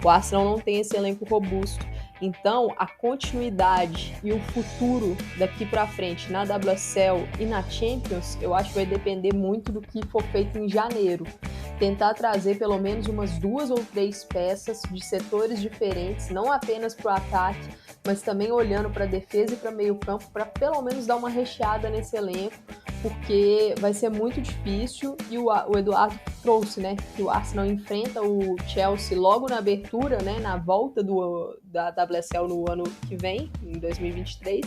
O Arsenal não tem esse elenco robusto. Então, a continuidade e o futuro daqui para frente na WSL e na Champions, eu acho que vai depender muito do que for feito em janeiro. Tentar trazer pelo menos umas 2 ou 3 peças de setores diferentes, não apenas para o ataque, mas também olhando para a defesa e para meio campo, para pelo menos dar uma recheada nesse elenco, porque vai ser muito difícil, e o Eduardo trouxe, né, que o Arsenal enfrenta o Chelsea logo na abertura, né, na volta da WSL no ano que vem, em 2023,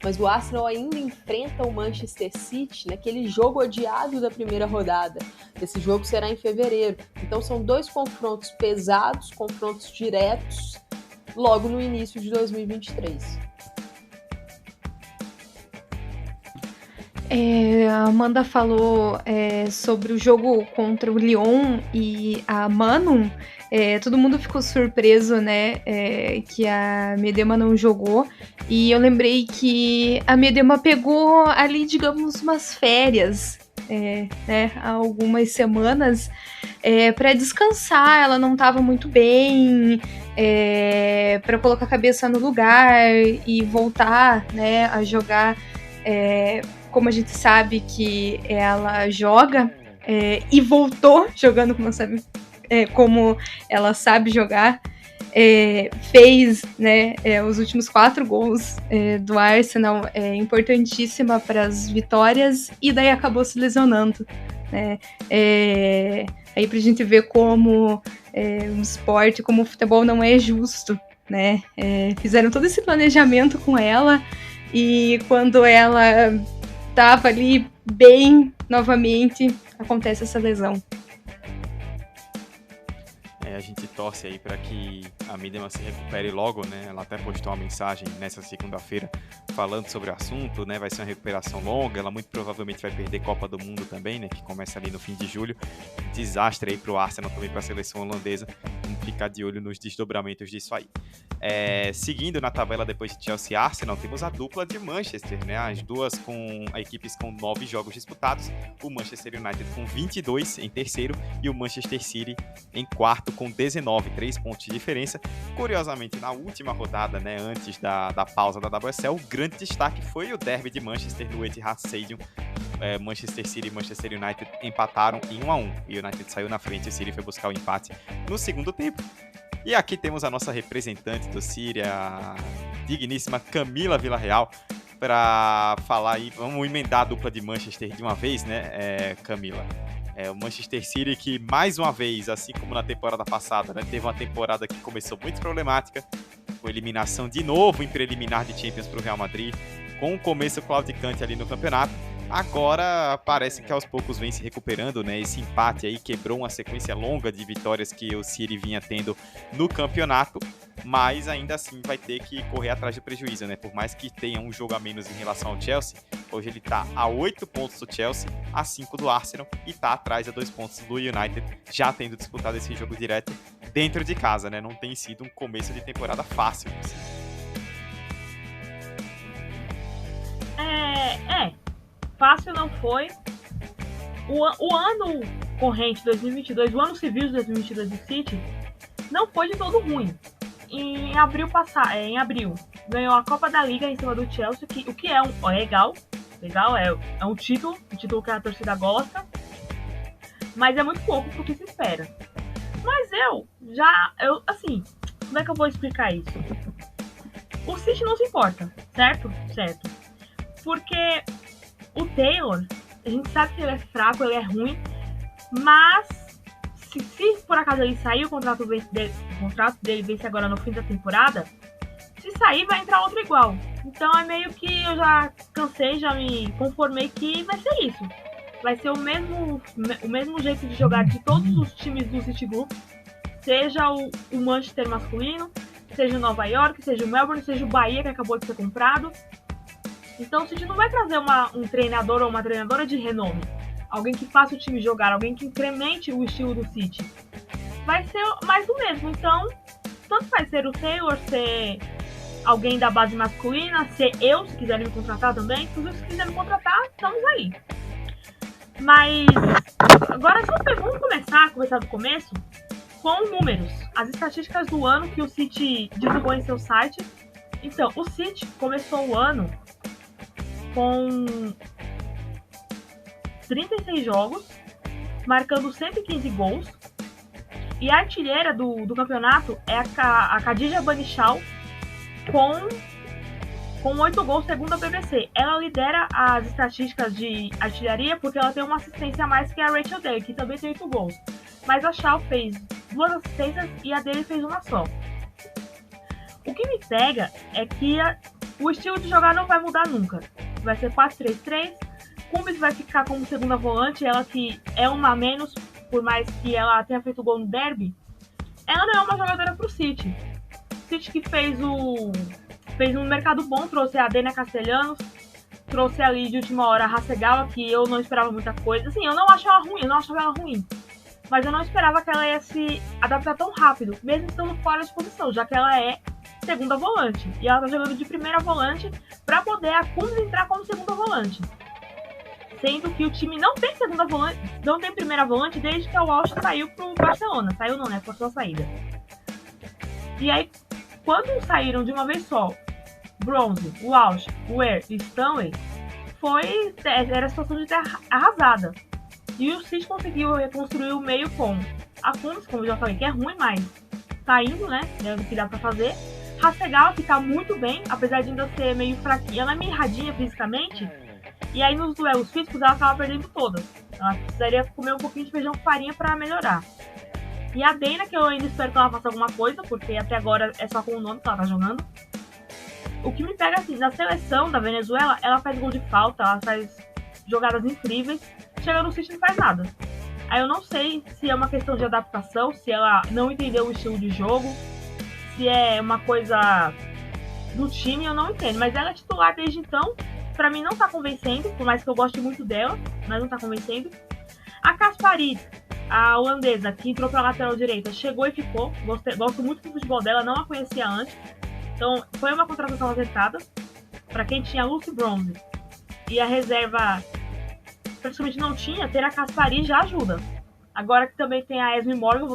mas o Arsenal ainda enfrenta o Manchester City naquele jogo odiado da primeira rodada. Esse jogo será em fevereiro, então são 2 confrontos pesados, confrontos diretos, logo no início de 2023. A Amanda falou sobre o jogo contra o Lyon e a Manon. Todo mundo ficou surpreso, né, que a Miedema não jogou. E eu lembrei que a Miedema pegou ali, digamos, umas férias, né, há algumas semanas, para descansar. Ela não estava muito bem, para colocar a cabeça no lugar e voltar, né, a jogar. Como a gente sabe que ela joga, e voltou jogando como ela sabe jogar, fez, né, os últimos 4 gols do Arsenal, importantíssima para as vitórias, e daí acabou se lesionando, né? Aí pra gente ver como o esporte, como o futebol não é justo, né? Fizeram todo esse planejamento com ela, e quando ela tava ali bem novamente, acontece essa lesão. A gente torce aí para que a Miedema se recupere logo, né? Ela até postou uma mensagem nessa segunda-feira falando sobre o assunto, né? Vai ser uma recuperação longa, ela muito provavelmente vai perder Copa do Mundo também, né? Que começa ali no fim de julho. Desastre aí pro Arsenal, também para a seleção holandesa. Vamos ficar de olho nos desdobramentos disso aí. Seguindo na tabela depois de Chelsea e Arsenal, temos a dupla de Manchester, né? As duas com equipes com 9 jogos disputados. O Manchester United com 22 em terceiro e o Manchester City em quarto com 19, 3 pontos de diferença. Curiosamente, na última rodada, né, antes da pausa da WSL, o grande destaque foi o derby de Manchester no Etihad Stadium. Manchester City e Manchester United empataram em 1-1. O United saiu na frente e o City foi buscar o empate no segundo tempo. E aqui temos a nossa representante do City, a digníssima Camila Villarreal, para falar aí. Vamos emendar a dupla de Manchester de uma vez, né, Camila? O Manchester City que, mais uma vez, assim como na temporada passada, né, teve uma temporada que começou muito problemática, com eliminação de novo em preliminar de Champions para o Real Madrid, com um começo claudicante ali no campeonato. Agora parece que aos poucos vem se recuperando, né? Esse empate aí quebrou uma sequência longa de vitórias que o City vinha tendo no campeonato, mas ainda assim vai ter que correr atrás do prejuízo, né? Por mais que tenha um jogo a menos em relação ao Chelsea, hoje ele tá a 8 pontos do Chelsea, a 5 do Arsenal e tá atrás a 2 pontos do United, já tendo disputado esse jogo direto dentro de casa, né? Não tem sido um começo de temporada fácil. Fácil não foi. O ano corrente 2022, o ano civil de 2022 do City, não foi de todo ruim. Em abril ganhou a Copa da Liga em cima do Chelsea, o que é legal, é um título que a torcida gosta, mas é muito pouco pro que se espera. Mas assim, como é que eu vou explicar isso? O City não se importa, certo? Porque o Taylor, a gente sabe que ele é fraco, ele é ruim, mas se por acaso ele sair, o contrato dele vence agora no fim da temporada, se sair vai entrar outro igual. Então é meio que eu já cansei, já me conformei que vai ser isso. Vai ser o mesmo jeito de jogar de todos os times do City Group, seja o Manchester masculino, seja o Nova York, seja o Melbourne, seja o Bahia que acabou de ser comprado. Então o City não vai trazer um treinador ou uma treinadora de renome, alguém que faça o time jogar, alguém que incremente o estilo do City. Vai ser mais do mesmo. Então, tanto vai ser o Taylor, ser alguém da base masculina, ser eu, se quiserem me contratar também. Se quiserem me contratar, estamos aí. Mas agora vamos começar do começo com números. As estatísticas do ano que o City divulgou em seu site. Então, o City começou o ano com 36 jogos, marcando 115 gols. E a artilheira do campeonato é a Khadija Banichal com com 8 gols segundo a BBC. Ela lidera as estatísticas de artilharia porque ela tem uma assistência a mais que a Rachel Day, que também tem 8 gols. Mas a Shaw fez 2 assistências e a dele fez uma só. O que me pega é que o estilo de jogar não vai mudar nunca. Vai ser 4-3-3. Cummins vai ficar como segunda volante, ela que é uma a menos, por mais que ela tenha feito gol no derby. Ela não é uma jogadora pro City. O City que fez um mercado bom, trouxe a Dena Castellanos, trouxe ali de última hora a Hasegawa, que eu não esperava muita coisa. Assim, eu não achava ela ruim. Mas eu não esperava que ela ia se adaptar tão rápido, mesmo estando fora de posição, já que ela é segunda volante. E ela tá jogando de primeira volante para poder a Cummins entrar como segunda volante. Sendo que o time não tem segunda volante, não tem primeira volante desde que a Walsh saiu pro Barcelona. Saiu não, né? Forçou a saída. E aí, quando saíram de uma vez só, Bronze, Walsh, Ware e Stanley, era a situação de ter arrasada. E o City conseguiu reconstruir o meio com a Cummins, como eu já falei, que é ruim, mas tá indo, né? É o que dá pra fazer. Hasegawa, que tá muito bem, apesar de ainda ser meio fraquinha. Ela é meio erradinha fisicamente. E aí nos duelos físicos ela tava perdendo todas. Ela precisaria comer um pouquinho de feijão com farinha pra melhorar. E a Dena, que eu ainda espero que ela faça alguma coisa, porque até agora é só com o nome que ela tá jogando. O que me pega assim, na seleção da Venezuela, ela faz gol de falta, ela faz jogadas incríveis. Chega no City e não faz nada. Aí eu não sei se é uma questão de adaptação, se ela não entendeu o estilo de jogo, se é uma coisa do time, eu não entendo. Mas ela é titular desde então. Pra mim não tá convencendo, por mais que eu goste muito dela, mas não tá convencendo. A Caspari, a holandesa, que entrou pra lateral direita, chegou e ficou. Gosto muito do futebol dela, não a conhecia antes. Então foi uma contratação acertada. Pra quem tinha a Lucy Bronze e a reserva praticamente não tinha, ter a Caspari já ajuda. Agora que também tem a Esme Morgan,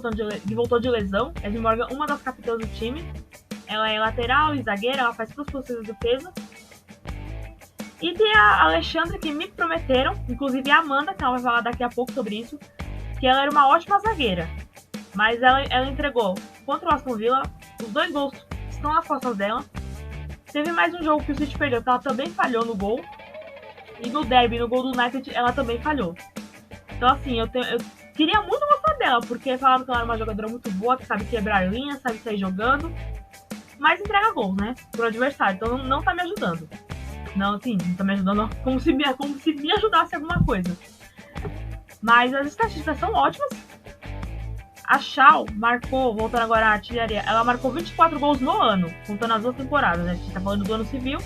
que voltou de lesão. Esme Morgan, uma das capitãs do time. Ela é lateral e zagueira, ela faz todas as posições de defesa. E tem a Alexandra, que me prometeram, inclusive a Amanda, que ela vai falar daqui a pouco sobre isso, que ela era uma ótima zagueira. Mas ela entregou contra o Aston Villa, os 2 gols estão nas costas dela. Teve mais um jogo que o City perdeu, que ela também falhou no gol. E no derby, no gol do United, ela também falhou. Então assim, eu queria muito gostar dela, porque falaram que ela era uma jogadora muito boa, que sabe quebrar linhas, sabe sair jogando. Mas entrega gols, né, pro adversário, então não tá me ajudando. Não, assim, não tá me ajudando como se me ajudasse alguma coisa. Mas as estatísticas são ótimas. A Shaw marcou, voltando agora à artilharia, ela marcou 24 gols no ano, contando as 2 temporadas, né? A gente tá falando do ano civil,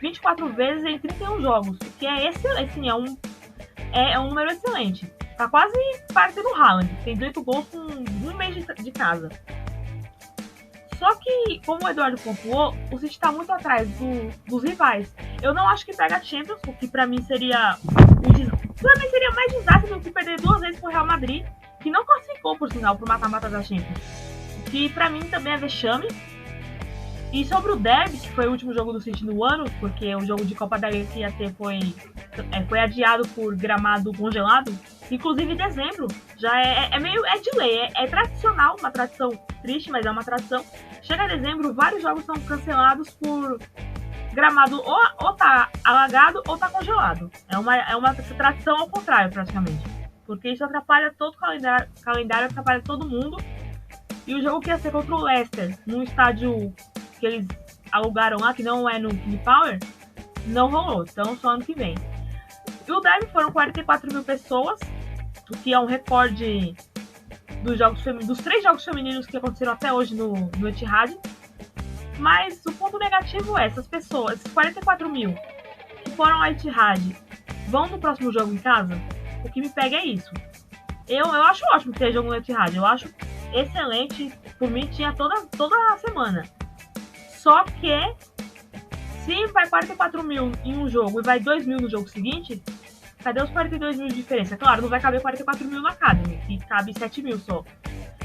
24 vezes em 31 jogos, o que é excelente, assim, é um número excelente. Tá quase parecendo o Haaland, tem 18 gols com 1 mês de casa. Só que, como o Eduardo pontuou, o City tá muito atrás dos rivais. Eu não acho que pega a Champions, o que pra mim seria mais desastre do que perder 2 vezes pro Real Madrid, que não classificou, por sinal, pro mata-mata da Champions. O que pra mim também é vexame. E sobre o derby, que foi o último jogo do City no ano, porque o jogo de Copa da Liga que ia ter foi adiado por gramado congelado. Inclusive em dezembro, já é de lei, é tradicional, uma tradição triste, mas é uma tradição. Chega a dezembro, vários jogos são cancelados por gramado ou tá alagado ou tá congelado. É uma tradição ao contrário, praticamente. Porque isso atrapalha todo o calendário, atrapalha todo mundo. E o jogo que ia ser contra o Leicester, num estádio que eles alugaram lá, que não é no King Power, não rolou. Então, só ano que vem. E o derby foram 44 mil pessoas, o que é um recorde dos 3 jogos femininos que aconteceram até hoje no Etihad. Mas o ponto negativo é, essas pessoas, esses 44 mil que foram ao Etihad, vão no próximo jogo em casa? O que me pega é isso. Eu acho ótimo ter jogo no Etihad, eu acho excelente, por mim tinha toda a semana. Só que, se vai 44 mil em um jogo e vai 2 mil no jogo seguinte, cadê os 42 mil de diferença? Claro, não vai caber 44 mil na Academy, que cabe 7 mil só.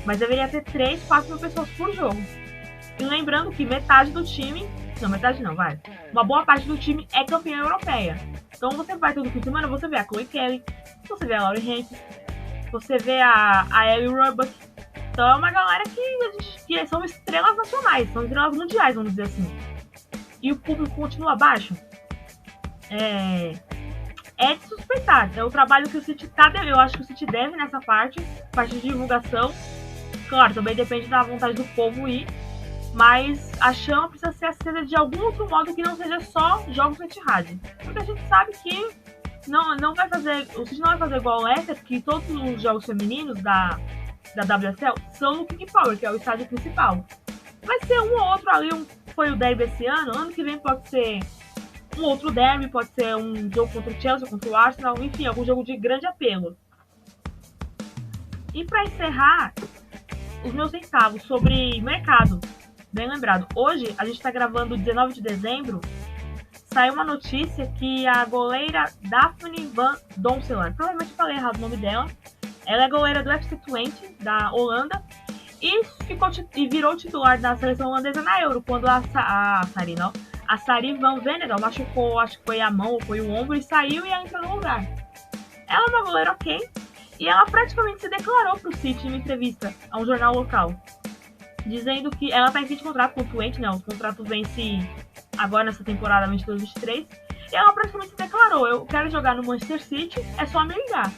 Mas deveria ter 3, 4 mil pessoas por jogo. E lembrando que metade do time, uma boa parte do time é campeã europeia. Então você vai todo fim de semana, você vê a Chloe Kelly, você vê a Laurie Hemp, você vê a Ellie Roebuck. Então é uma galera que são estrelas nacionais, são estrelas mundiais, vamos dizer assim. e o público continua baixo, é de suspeitar. É o trabalho que o City eu acho que o City deve nessa parte de divulgação. Claro, também depende da vontade do povo ir, mas a chama precisa ser acesa de algum outro modo que não seja só jogos no Etihad. Porque a gente sabe que não vai fazer, o City não vai fazer igual o Leicester, que todos os jogos femininos da WSL são no King Power, que é o estádio principal. Vai ser um ou outro ali, foi o derby esse ano que vem pode ser um outro derby, pode ser um jogo contra o Chelsea, contra o Arsenal, enfim, algum jogo de grande apelo. E para encerrar, os meus centavos sobre mercado. Bem lembrado, hoje a gente está gravando 19 de dezembro, saiu uma notícia que a goleira Daphne van Doncelar, provavelmente falei errado o nome dela, ela é goleira do FC Twente, da Holanda, e virou titular da seleção holandesa na Euro, quando a Sari van Venedal machucou, acho que foi a mão ou foi o ombro, e saiu e ela entrou no lugar. Ela é uma goleira ok, e ela praticamente se declarou para o City em uma entrevista a um jornal local, dizendo que ela está em fim de contrato com o Twente, né? O contrato vence agora nessa temporada 22-23, e ela praticamente se declarou: eu quero jogar no Manchester City, é só me ligar.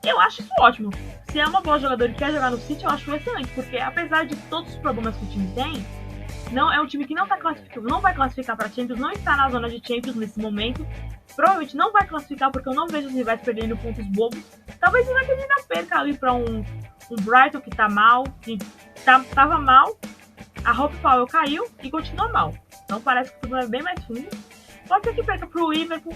Eu acho isso ótimo. Se é uma boa jogadora e quer jogar no City, eu acho excelente, porque apesar de todos os problemas que o time tem, não é um time que não vai classificar para Champions, não está na zona de Champions nesse momento, provavelmente não vai classificar porque eu não vejo os rivais perdendo pontos bobos. Talvez o United ainda perca ali para um Brighton que tá mal, que tava mal, a Hope Powell caiu e continua mal. Então parece que o problema é bem mais fundo. Pode ser que perca pro Liverpool,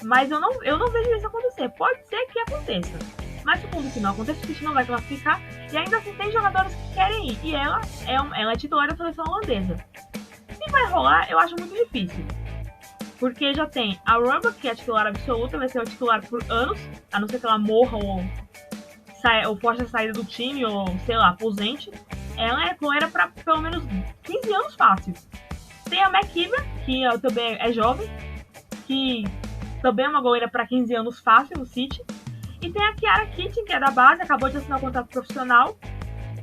mas eu não vejo isso acontecer. Pode ser que aconteça, mas supondo que não aconteça, o City não vai classificar, e ainda assim tem jogadores que querem ir, e ela é titular da seleção holandesa. Se vai rolar, eu acho muito difícil, porque já tem a Rumba, que é a titular absoluta, vai ser a titular por anos, a não ser que ela morra ou force a saída do time, ou sei lá, aposente. Ela é goleira para pelo menos 15 anos fácil. Tem a McKeever, que também é jovem, que também é uma goleira para 15 anos fácil no City. E tem a Chiara Keating, que é da base, acabou de assinar um contrato profissional.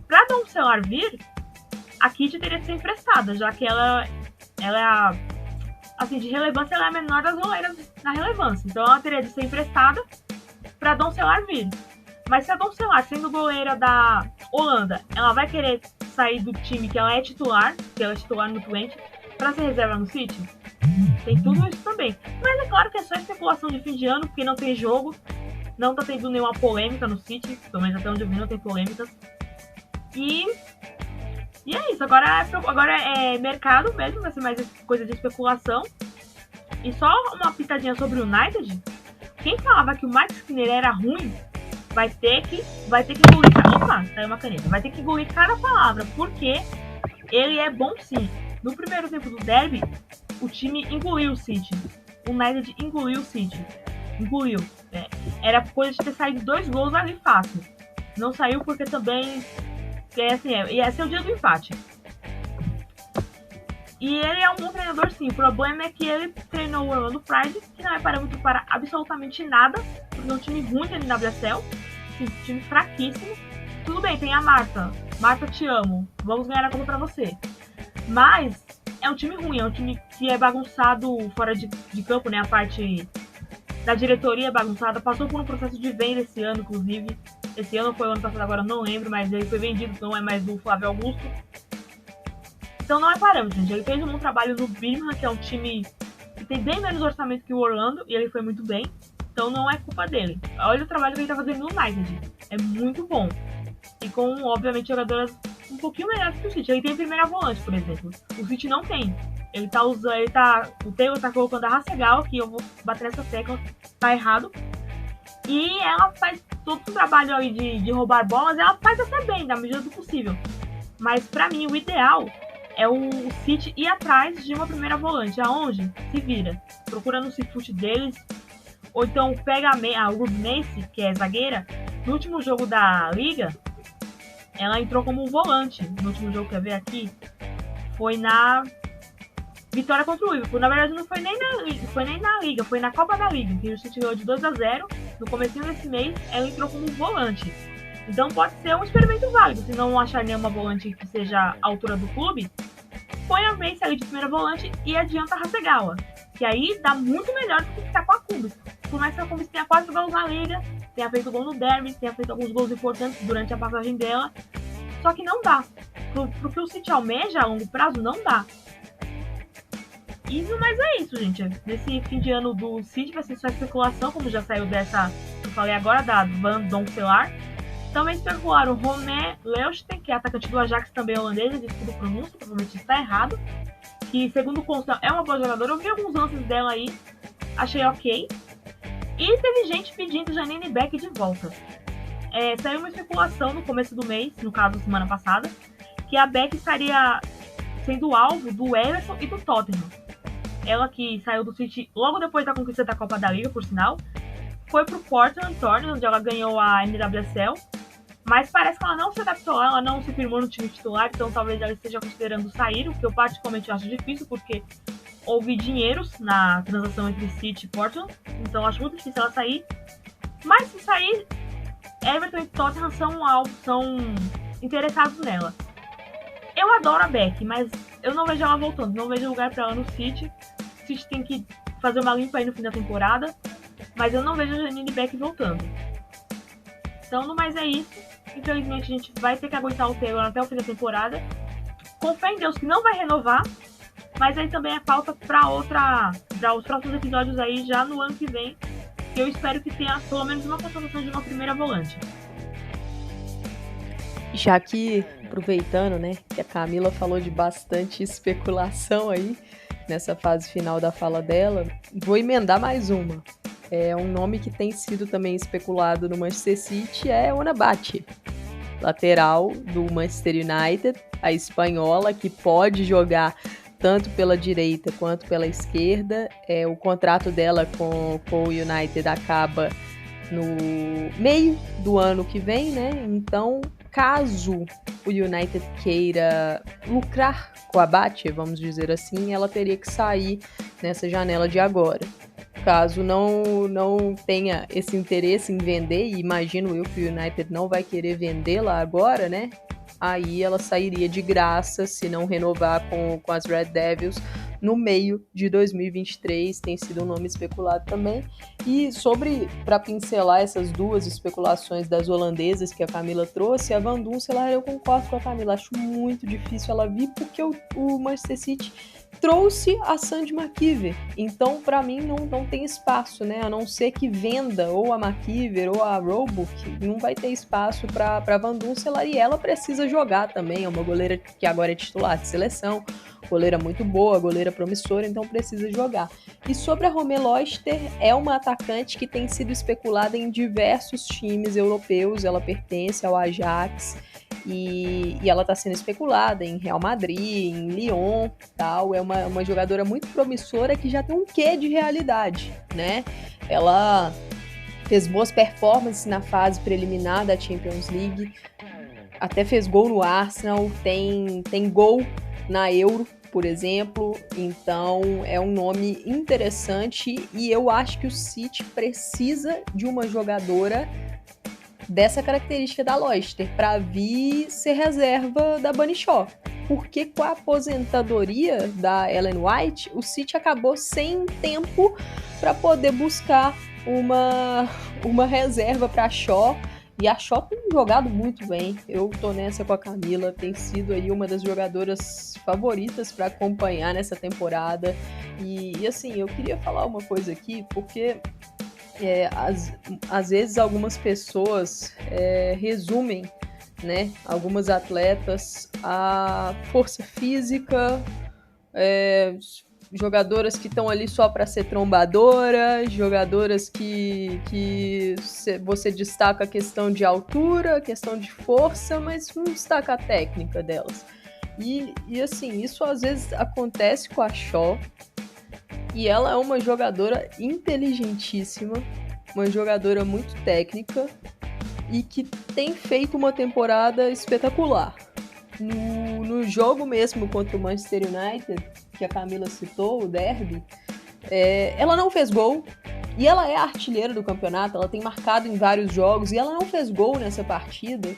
Para Doncelar vir, a Keating teria que ser emprestada, já que ela assim, de relevância, ela é a menor das goleiras na relevância. Então ela teria de ser emprestada para Doncelar vir. Mas se a Doncelar, sendo goleira da Holanda, ela vai querer sair do time que ela é titular no Twente, para ser reserva no City? Tem tudo isso também. Mas é claro que é só especulação de fim de ano, porque não tem jogo, não tá tendo nenhuma polêmica no City, pelo menos até onde eu vi não tem polêmicas. E é isso, agora é mercado mesmo, vai ser mais coisa de especulação. E só uma pitadinha sobre o United, quem falava que o Mike Skinner era ruim, vai ter que engolir. Opa, saiu uma caneta. Vai ter que engolir cada palavra, porque ele é bom sim. No primeiro tempo do derby, o time engoliu o City. O United engoliu o City. Engoliu. Era coisa de ter saído 2 gols ali fácil. Não saiu porque também ia ser o dia do empate. E ele é um bom treinador sim. O problema é que ele treinou o Orlando Pride, que não é parâmetro para absolutamente nada, porque é um time ruim da NWSL, um time fraquíssimo. Tudo bem, tem a Marta. Marta, te amo. Vamos ganhar a Copa pra você. Mas é um time ruim, é um time que é bagunçado fora de campo, né? A parte da diretoria é bagunçada. Passou por um processo de venda esse ano, inclusive. Esse ano foi o ano passado, agora não lembro, mas ele foi vendido, não é mais do Flávio Augusto. Então não é parâmetro, gente. Ele fez um bom trabalho no Birmingham, que é um time que tem bem menos orçamento que o Orlando, e ele foi muito bem. Então não é culpa dele. Olha o trabalho que ele tá fazendo no United. É muito bom. E com, obviamente, jogadoras um pouquinho melhores que o City. Ele tem primeira volante, por exemplo. O City não tem. O Taylor tá colocando a Hasegawa, que eu vou bater nessa tecla, tá errado. E ela faz todo o trabalho aí de roubar bolas, ela faz até bem, na medida do possível. Mas pra mim, o ideal é o City ir atrás de uma primeira volante. Aonde? Se vira. Procura no Cifute deles. Ou então pega a Ruby Macy, que é zagueira. No último jogo da Liga, ela entrou como volante. No último jogo, quer ver aqui? Foi na vitória contra o Liverpool. Na verdade, não foi nem na Liga, foi na Copa da Liga, que o City ganhou de 2-0. No comecinho desse mês, ela entrou como volante. Então pode ser um experimento válido. Se não achar nenhuma volante que seja a altura do clube, põe a Mace ali de primeira volante e adianta a Hasegawa, que aí dá muito melhor do que ficar com a Kumbis. Por mais que a Kumbis tenha 4 gols na liga, tenha feito gol no derby, tenha feito alguns gols importantes durante a passagem dela, só que não dá. Pro que o City almeja a longo prazo, não dá. E no mais é isso, gente. Nesse fim de ano do City vai ser só especulação, como já saiu dessa que eu falei agora, da Van Doncelar. Também especularam Romé Leuchten, que é atacante do Ajax, também holandesa, desculpa a pronúncia, provavelmente está errado. Que, segundo consta, é uma boa jogadora. Eu vi alguns lances dela aí, achei ok. E teve gente pedindo Janine Beck de volta. Saiu uma especulação no começo do mês, no caso, semana passada, que a Beck estaria sendo alvo do Everton e do Tottenham. Ela que saiu do City logo depois da conquista da Copa da Liga, por sinal, foi pro Portland Thorns, onde ela ganhou a NWSL, mas parece que ela não se adaptou lá, ela não se firmou no time titular, então talvez ela esteja considerando sair, o que eu particularmente acho difícil, porque houve dinheiros na transação entre City e Portland, então acho muito difícil ela sair. Mas se sair, Everton e Tottenham são interessados nela. Eu adoro a Beck, mas eu não vejo ela voltando, não vejo lugar para ela no City. O City tem que fazer uma limpa aí no fim da temporada, mas eu não vejo a Janine Beck voltando. Então, no mais é isso. Infelizmente, a gente vai ter que aguentar o Taylor até o fim da temporada. Com fé em Deus que não vai renovar, mas aí também é pauta para os próximos episódios aí já no ano que vem, que eu espero que tenha pelo menos uma contratação de uma primeira volante. Já que, aproveitando, né, que a Camila falou de bastante especulação aí, nessa fase final da fala dela, vou emendar mais uma. Um nome que tem sido também especulado no Manchester City é Onabachi, lateral do Manchester United, a espanhola que pode jogar tanto pela direita quanto pela esquerda. O contrato dela com o United acaba no meio do ano que vem, né? Então, caso o United queira lucrar com a Bachi, vamos dizer assim, ela teria que sair nessa janela de agora. Caso não tenha esse interesse em vender, e imagino eu que o United não vai querer vendê-la agora, né? Aí ela sairia de graça se não renovar com as Red Devils no meio de 2023, tem sido um nome especulado também. E para pincelar essas duas especulações das holandesas que a Camila trouxe, a Van Doncelar, eu concordo com a Camila, acho muito difícil ela vir, porque o Manchester City trouxe a Sandy McKeever, então para mim não tem espaço, né? A não ser que venda ou a McKeever ou a Roebuck, não vai ter espaço para Van Doncelar, e ela precisa jogar também, é uma goleira que agora é titular de seleção, goleira muito boa, goleira promissora, então precisa jogar. E sobre a Romé Leuchten, é uma atacante que tem sido especulada em diversos times europeus, ela pertence ao Ajax, e ela está sendo especulada em Real Madrid, em Lyon, tal. É uma jogadora muito promissora que já tem um quê de realidade, né? Ela fez boas performances na fase preliminar da Champions League, até fez gol no Arsenal, tem gol na Euro, por exemplo, então é um nome interessante, e eu acho que o City precisa de uma jogadora dessa característica da Leuchten para vir ser reserva da Bunny Shaw, porque com a aposentadoria da Ellen White, o City acabou sem tempo para poder buscar uma reserva para a Shaw, e a Shaw tem jogado muito bem. Eu tô nessa com a Camila, tem sido aí uma das jogadoras favoritas para acompanhar nessa temporada, e assim, eu queria falar uma coisa aqui, porque às vezes algumas pessoas resumem, né, algumas atletas a força física, jogadoras que estão ali só para ser trombadora, jogadoras que você destaca a questão de altura, a questão de força, mas não destaca a técnica delas. E assim, isso às vezes acontece com a Shaw, e ela é uma jogadora inteligentíssima, uma jogadora muito técnica e que tem feito uma temporada espetacular. No jogo mesmo contra o Manchester United, que a Camila citou, o derby, ela não fez gol, E ela é a artilheira do campeonato, ela tem marcado em vários jogos e ela não fez gol nessa partida.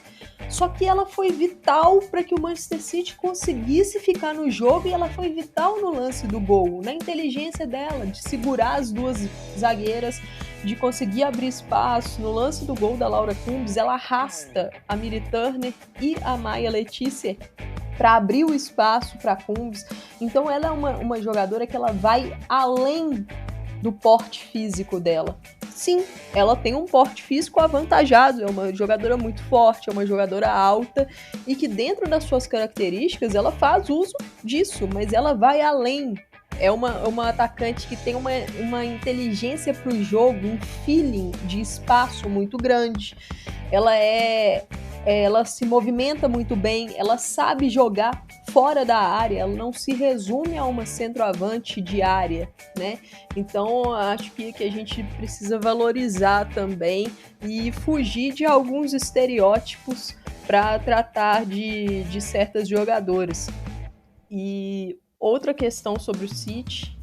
Só que ela foi vital para que o Manchester City conseguisse ficar no jogo e ela foi vital no lance do gol, na inteligência dela, de segurar as duas zagueiras, de conseguir abrir espaço. No lance do gol da Laura Cumbes, ela arrasta a Miri Turner e a Maia Letícia para abrir o espaço para Cumbes. Então ela é uma jogadora que ela vai além do porte físico dela. Sim, ela tem um porte físico avantajado, é uma jogadora muito forte, é uma jogadora alta e que dentro das suas características ela faz uso disso, mas ela vai além. É uma atacante que tem uma inteligência para o jogo, um feeling de espaço muito grande. Ela se movimenta muito bem, ela sabe jogar fora da área, ela não se resume a uma centroavante de área, né? Então, acho que a gente precisa valorizar também e fugir de alguns estereótipos para tratar de certas jogadoras. E outra questão sobre o City,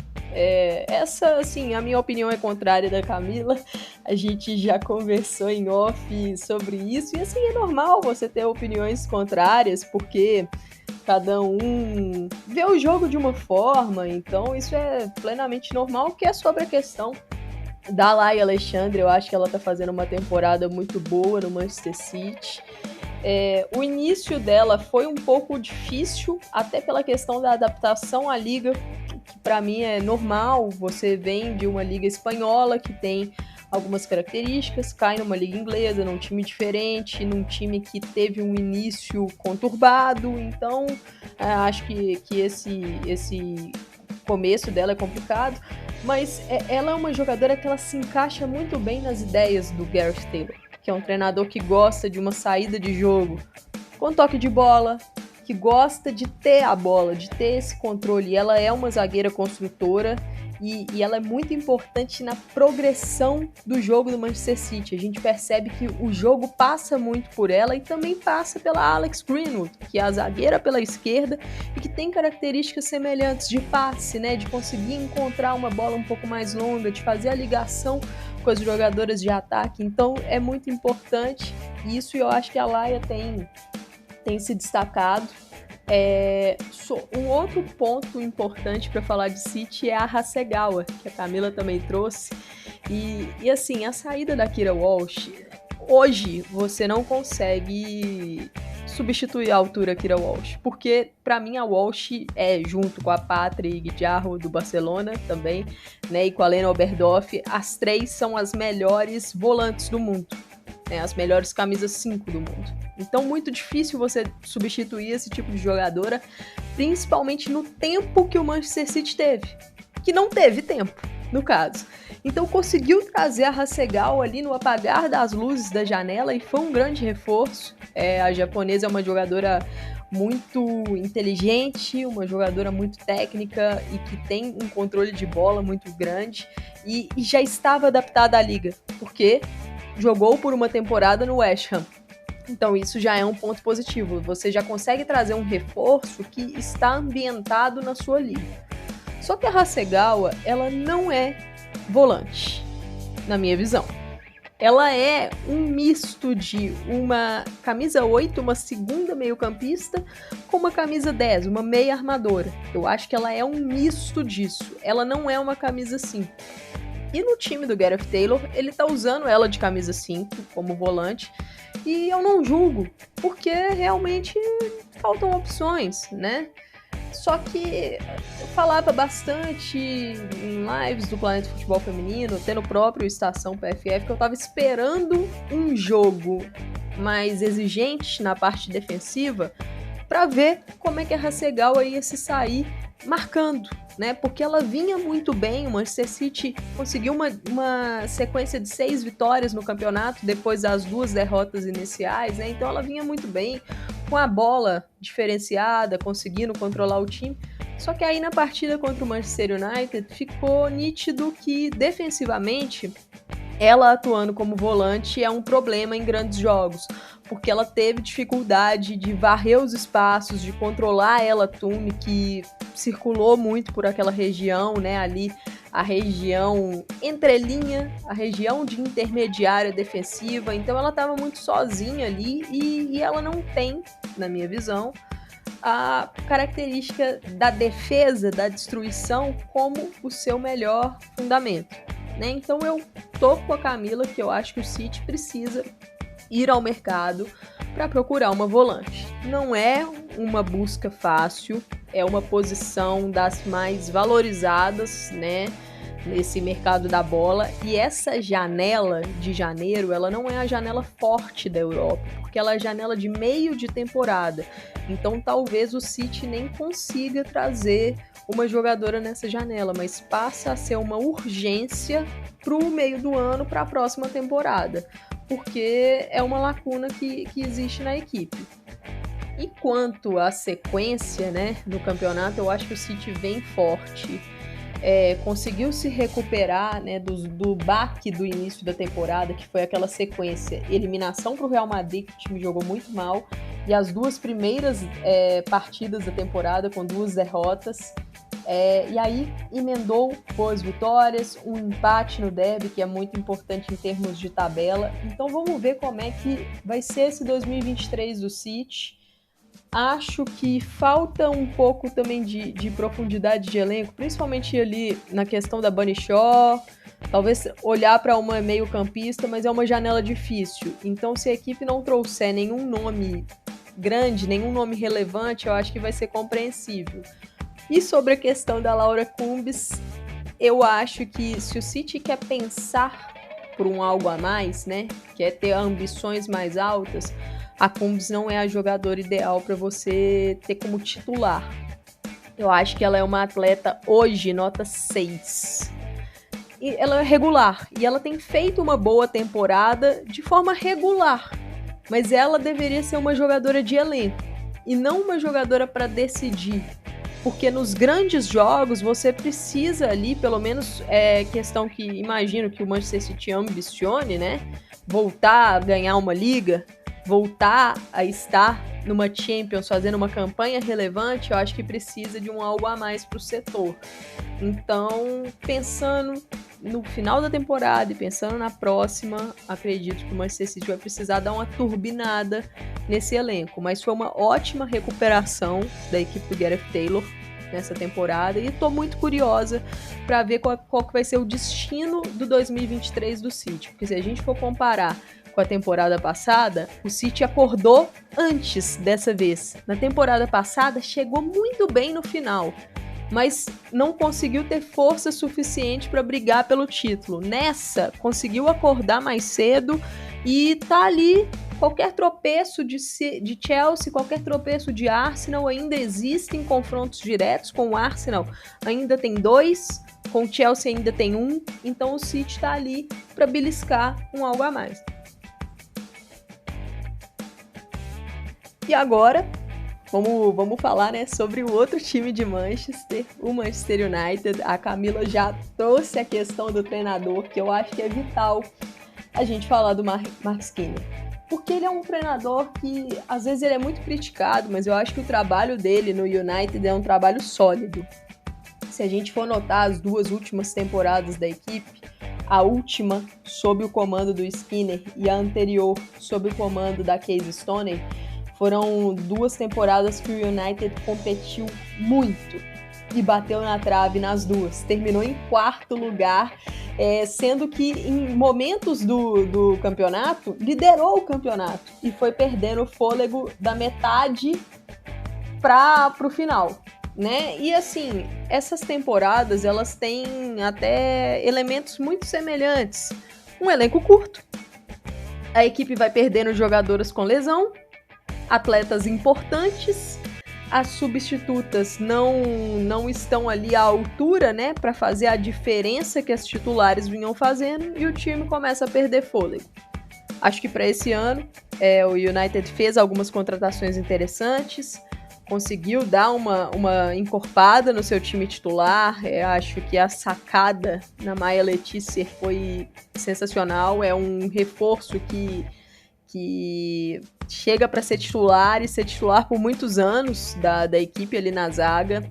essa, assim, a minha opinião é contrária da Camila, a gente já conversou em off sobre isso, e assim, é normal você ter opiniões contrárias, porque cada um vê o jogo de uma forma, então isso é plenamente normal, que é sobre a questão da Laia Alexandre. Eu acho que ela tá fazendo uma temporada muito boa no Manchester City. O início dela foi um pouco difícil, até pela questão da adaptação à liga, que para mim é normal. Você vem de uma liga espanhola que tem algumas características, cai numa liga inglesa, num time diferente, num time que teve um início conturbado, então acho que esse começo dela é complicado, mas ela é uma jogadora que ela se encaixa muito bem nas ideias do Gareth Taylor, que é um treinador que gosta de uma saída de jogo com toque de bola, que gosta de ter a bola, de ter esse controle. Ela é uma zagueira construtora e ela é muito importante na progressão do jogo do Manchester City. A gente percebe que o jogo passa muito por ela e também passa pela Alex Greenwood, que é a zagueira pela esquerda e que tem características semelhantes de passe, né, de conseguir encontrar uma bola um pouco mais longa, de fazer a ligação com as jogadoras de ataque. Então é muito importante isso, e eu acho que a Laia tem se destacado. Um outro ponto importante para falar de City é a Hasegawa, que a Camila também trouxe. E assim, a saída da Keira Walsh, hoje você não consegue substituir a altura Keira Walsh, porque para mim a Walsh junto com a Patrick Jarro do Barcelona também, né, e com a Lena Oberdorf, as três são as melhores volantes do mundo, né, as melhores camisas 5 do mundo. Então, muito difícil você substituir esse tipo de jogadora, principalmente no tempo que o Manchester City teve, que não teve tempo, no caso. Então, conseguiu trazer a Hasegawa ali no apagar das luzes da janela e foi um grande reforço. A japonesa é uma jogadora muito inteligente, uma jogadora muito técnica e que tem um controle de bola muito grande e já estava adaptada à liga, porque jogou por uma temporada no West Ham. Então isso já é um ponto positivo, você já consegue trazer um reforço que está ambientado na sua liga. Só que a Hasegawa, ela não é volante, na minha visão. Ela é um misto de uma camisa 8, uma segunda meio-campista, com uma camisa 10, uma meia armadora. Eu acho que ela é um misto disso, ela não é uma camisa 5. E no time do Gareth Taylor, ele tá usando ela de camisa 5 como volante, e eu não julgo, porque realmente faltam opções, né? Só que eu falava bastante em lives do Planeta Futebol Feminino, até no próprio Estação PFF, que eu tava esperando um jogo mais exigente na parte defensiva para ver como é que a Hasegawa ia se sair marcando, né? Porque ela vinha muito bem, o Manchester City conseguiu uma sequência de 6 vitórias no campeonato depois das 2 derrotas iniciais, né? Então ela vinha muito bem, com a bola diferenciada, conseguindo controlar o time. Só que aí na partida contra o Manchester United ficou nítido que defensivamente ela atuando como volante é um problema em grandes jogos, porque ela teve dificuldade de varrer os espaços, de controlar a Ella Toone, que circulou muito por aquela região, né, ali a região entrelinha, a região de intermediária defensiva, então ela estava muito sozinha ali e ela não tem, na minha visão, a característica da defesa, da destruição como o seu melhor fundamento, né? Então eu tô com a Camila que eu acho que o City precisa ir ao mercado para procurar uma volante. Não é uma busca fácil, é uma posição das mais valorizadas, né, nesse mercado da bola, e essa janela de janeiro, ela não é a janela forte da Europa, porque ela é a janela de meio de temporada, então talvez o City nem consiga trazer uma jogadora nessa janela, mas passa a ser uma urgência para o meio do ano, para a próxima temporada, porque é uma lacuna que existe na equipe. E quanto à sequência, né, no campeonato, eu acho que o City vem forte, conseguiu se recuperar, né, do baque do início da temporada, que foi aquela sequência, eliminação para o Real Madrid, que o time jogou muito mal, e as duas primeiras partidas da temporada com 2 derrotas, e aí emendou boas vitórias, um empate no derby, que é muito importante em termos de tabela. Então vamos ver como é que vai ser esse 2023 do City. Acho que falta um pouco também de profundidade de elenco, principalmente ali na questão da Bunny Shaw, talvez olhar para uma meio-campista, mas é uma janela difícil. Então se a equipe não trouxer nenhum nome grande, nenhum nome relevante, eu acho que vai ser compreensível. E sobre a questão da Laura Cumbes, eu acho que se o City quer pensar por um algo a mais, né, quer ter ambições mais altas, a Cumbes não é a jogadora ideal para você ter como titular. Eu acho que ela é uma atleta hoje, nota 6. E ela é regular, e ela tem feito uma boa temporada de forma regular, mas ela deveria ser uma jogadora de elenco, e não uma jogadora para decidir. Porque nos grandes jogos você precisa ali, pelo menos questão que imagino que o Manchester City ambicione, né? Voltar a ganhar uma liga, voltar a estar numa Champions, fazendo uma campanha relevante, eu acho que precisa de um algo a mais para o setor. Então, pensando no final da temporada e pensando na próxima, acredito que o Manchester City vai precisar dar uma turbinada nesse elenco, mas foi uma ótima recuperação da equipe do Gareth Taylor nessa temporada e estou muito curiosa para ver qual que vai ser o destino do 2023 do City, porque se a gente for comparar com a temporada passada, o City acordou antes dessa vez. Na temporada passada chegou muito bem no final, mas não conseguiu ter força suficiente para brigar pelo título. Nessa, conseguiu acordar mais cedo e tá ali. Qualquer tropeço de Chelsea, qualquer tropeço de Arsenal, ainda existem confrontos diretos. Com o Arsenal ainda tem 2, com o Chelsea ainda tem 1, então o City tá ali para beliscar um algo a mais. E agora, vamos falar, né, sobre o outro time de Manchester, o Manchester United. A Camila já trouxe a questão do treinador, que eu acho que é vital a gente falar do Mark Skinner. Porque ele é um treinador que, às vezes, ele é muito criticado, mas eu acho que o trabalho dele no United é um trabalho sólido. Se a gente for notar as 2 últimas temporadas da equipe, a última sob o comando do Skinner e a anterior sob o comando da Casey Stoney, foram 2 temporadas que o United competiu muito e bateu na trave nas 2. Terminou em 4º lugar, sendo que em momentos do campeonato, liderou o campeonato e foi perdendo o fôlego da metade para o final, né? E assim, essas temporadas, elas têm até elementos muito semelhantes. Um elenco curto, a equipe vai perdendo jogadoras com lesão, atletas importantes, as substitutas não estão ali à altura, né, para fazer a diferença que as titulares vinham fazendo e o time começa a perder fôlego. Acho que para esse ano o United fez algumas contratações interessantes, conseguiu dar uma encorpada no seu time titular. Acho que a sacada na Maya Letícia foi sensacional, é um reforço que chega para ser titular e ser titular por muitos anos da equipe ali na zaga.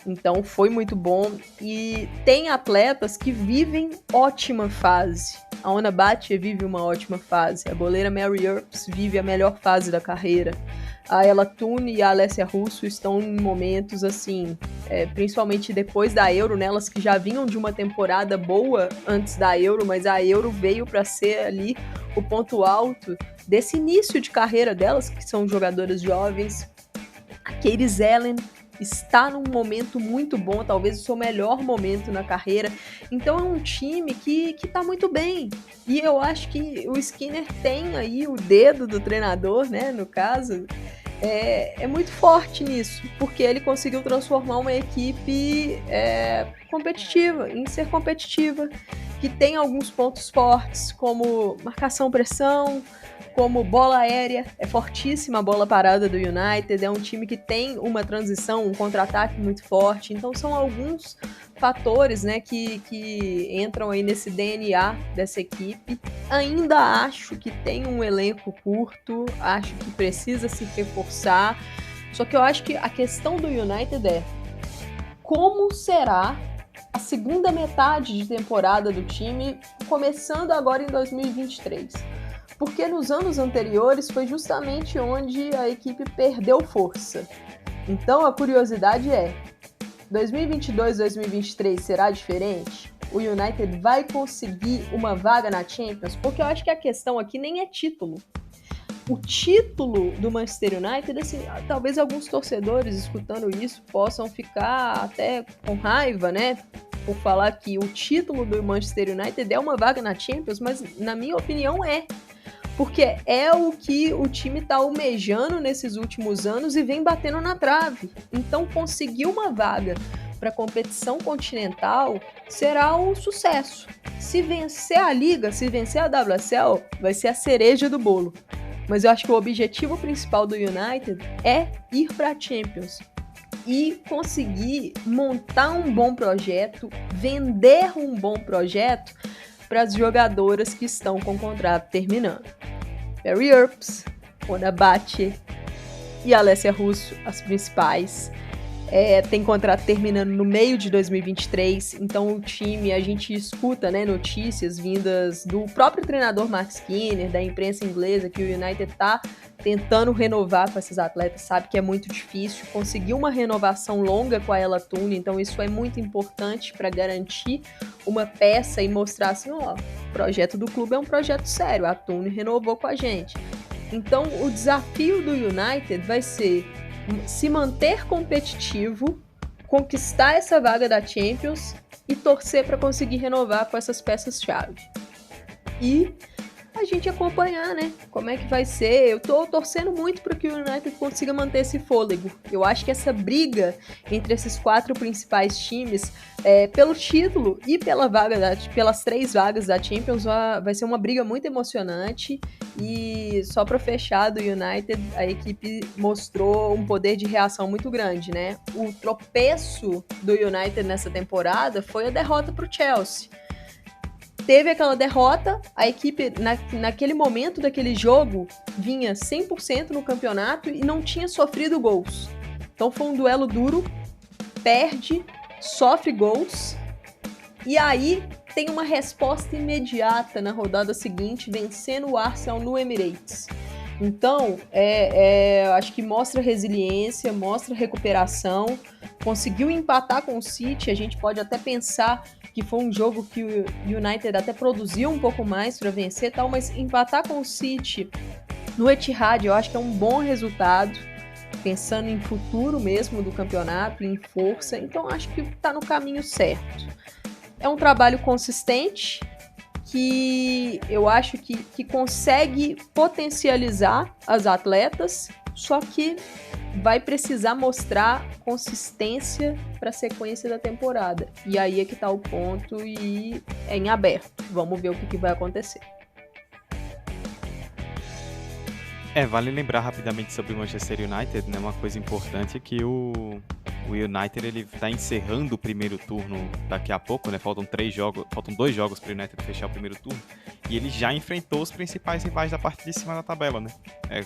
Então foi muito bom. E tem atletas que vivem ótima fase. A Ona Batlle vive uma ótima fase. A goleira Mary Earps vive a melhor fase da carreira. A Ella Toone e a Alessia Russo estão em momentos assim, principalmente depois da Euro, né? Elas que já vinham de uma temporada boa antes da Euro, mas a Euro veio para ser ali o ponto alto desse início de carreira delas, que são jogadoras jovens. A Katie Zellen está num momento muito bom, talvez o seu melhor momento na carreira. Então é um time que tá muito bem. E eu acho que o Skinner tem aí o dedo do treinador, né, no caso, é muito forte nisso, porque ele conseguiu transformar uma equipe competitiva, em ser competitiva, que tem alguns pontos fortes, como marcação-pressão, como bola aérea, é fortíssima a bola parada do United, é um time que tem uma transição, um contra-ataque muito forte, então são alguns fatores, né, que entram aí nesse DNA dessa equipe. Ainda acho que tem um elenco curto, acho que precisa se reforçar, só que eu acho que a questão do United é como será a segunda metade de temporada do time, começando agora em 2023. Porque nos anos anteriores foi justamente onde a equipe perdeu força. Então a curiosidade é, 2022-2023 será diferente? O United vai conseguir uma vaga na Champions? Porque eu acho que a questão aqui nem é título. O título do Manchester United, assim, talvez alguns torcedores escutando isso possam ficar até com raiva, né? Por falar que o título do Manchester United é uma vaga na Champions, mas na minha opinião é. Porque é o que o time está almejando nesses últimos anos e vem batendo na trave. Então, conseguir uma vaga para a competição continental será um sucesso. Se vencer a Liga, se vencer a WSL, vai ser a cereja do bolo. Mas eu acho que o objetivo principal do United é ir para a Champions e conseguir montar um bom projeto, vender um bom projeto para as jogadoras que estão com o contrato terminando. Mary Earps, Ona Batlle e Alessia Russo, as principais. Tem contrato terminando no meio de 2023, então o time, a gente escuta, né, notícias vindas do próprio treinador Mark Skinner, da imprensa inglesa, que o United está tentando renovar com esses atletas, sabe que é muito difícil, conseguir uma renovação longa com a Ella Toone, então isso é muito importante para garantir uma peça e mostrar assim, ó, o projeto do clube é um projeto sério, a Toone renovou com a gente. Então o desafio do United vai ser se manter competitivo, conquistar essa vaga da Champions e torcer para conseguir renovar com essas peças-chave. E a gente acompanhar, né? Como é que vai ser. Eu tô torcendo muito para que o United consiga manter esse fôlego. Eu acho que essa briga entre esses 4 principais times, pelo título e pelas 3 vagas da Champions, vai ser uma briga muito emocionante. E só para fechar do United, a equipe mostrou um poder de reação muito grande, né? O tropeço do United nessa temporada foi a derrota para o Chelsea. Teve aquela derrota, a equipe naquele momento daquele jogo vinha 100% no campeonato e não tinha sofrido gols. Então foi um duelo duro, perde, sofre gols e aí tem uma resposta imediata na rodada seguinte, vencendo o Arsenal no Emirates. Então, acho que mostra resiliência, mostra recuperação, conseguiu empatar com o City, a gente pode até pensar que foi um jogo que o United até produziu um pouco mais para vencer, tal, mas empatar com o City no Etihad eu acho que é um bom resultado, pensando em futuro mesmo do campeonato, em força, então acho que está no caminho certo. É um trabalho consistente, que eu acho que consegue potencializar as atletas, só que vai precisar mostrar consistência para a sequência da temporada. E aí é que está o ponto e é em aberto. Vamos ver o que vai acontecer. Vale lembrar rapidamente sobre o Manchester United, né? Uma coisa importante é que o United ele está encerrando o primeiro turno daqui a pouco, né? Faltam 2 jogos para o United fechar o primeiro turno e ele já enfrentou os principais rivais da parte de cima da tabela, né?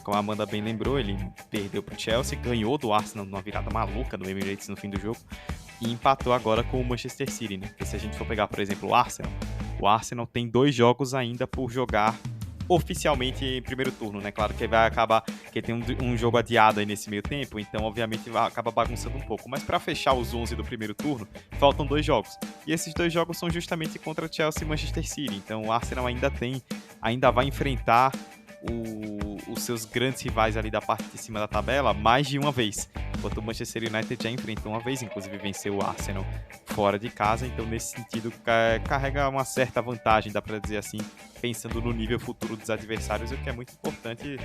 Como a Amanda bem lembrou, ele perdeu para o Chelsea, ganhou do Arsenal numa virada maluca no Emirates no fim do jogo, e empatou agora com o Manchester City, né? Porque se a gente for pegar, por exemplo, o Arsenal tem 2 jogos ainda por jogar oficialmente em primeiro turno, né? Claro que vai acabar, que tem um jogo adiado aí nesse meio tempo, então obviamente acaba bagunçando um pouco. Mas para fechar os 11 do primeiro turno, faltam 2 jogos. E esses 2 jogos são justamente contra Chelsea e Manchester City. Então o Arsenal ainda vai enfrentar os seus grandes rivais ali da parte de cima da tabela mais de uma vez. Enquanto o Manchester United já enfrentou uma vez, inclusive venceu o Arsenal fora de casa, então nesse sentido carrega uma certa vantagem, dá para dizer assim, pensando no nível futuro dos adversários, o que é muito importante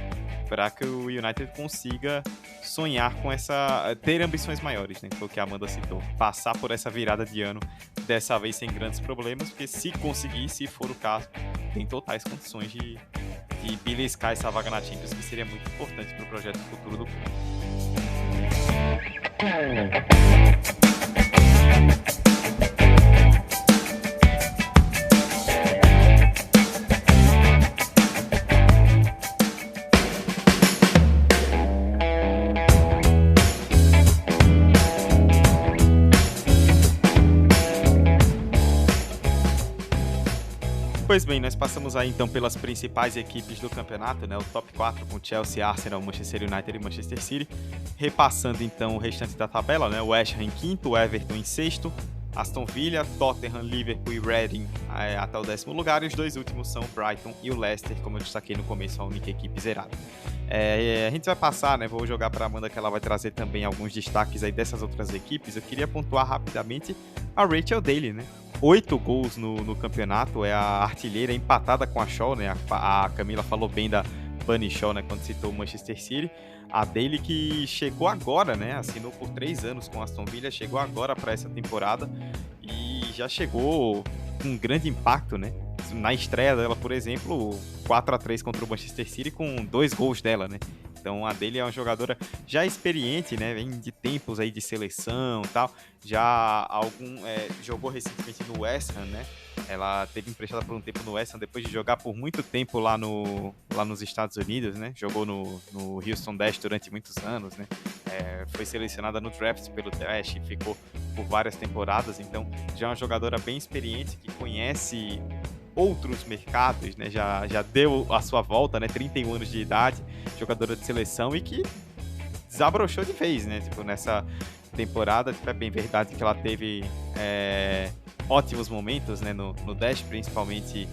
para que o United consiga sonhar com ter ambições maiores, né? Foi o que a Amanda citou, passar por essa virada de ano, dessa vez sem grandes problemas, porque se conseguir, se for o caso, tem totais condições de beliscar essa vaga na Champions, que seria muito importante para o projeto futuro do clube. Pois bem, nós passamos aí então pelas principais equipes do campeonato, né? O top 4 com Chelsea, Arsenal, Manchester United e Manchester City. Repassando então o restante da tabela, né? O West Ham em quinto, o Everton em sexto, Aston Villa, Tottenham, Liverpool e Reading até o 10º lugar. E os 2 últimos são o Brighton e o Leicester, como eu destaquei no começo, a única equipe zerada. A gente vai passar, né? Vou jogar para a Amanda que ela vai trazer também alguns destaques aí dessas outras equipes. Eu queria pontuar rapidamente a Rachel Daly, né? 8 gols no campeonato, é a artilheira empatada com a Shaw, né? A Camila falou bem da Bunny Shaw, né? Quando citou o Manchester City. A Daly que chegou agora, né? Assinou por 3 anos com a Aston Villa, chegou agora para essa temporada e já chegou com um grande impacto, né? Na estreia dela, por exemplo, 4-3 contra o Manchester City com 2 gols dela, né? Então a Daly é uma jogadora já experiente, né? Vem de tempos aí de seleção e tal. Já jogou recentemente no West Ham, né? Ela teve emprestada por um tempo no West Ham, depois de jogar por muito tempo lá nos Estados Unidos, né? Jogou no Houston Dash durante muitos anos, né? Foi selecionada no draft pelo Dash e ficou por várias temporadas. Então já é uma jogadora bem experiente que conhece outros mercados, né? Já deu a sua volta, né? 31 anos de idade, jogadora de seleção e que desabrochou de vez, né? Tipo, nessa temporada, tipo, é bem verdade que ela teve ótimos momentos, né? No Dash, principalmente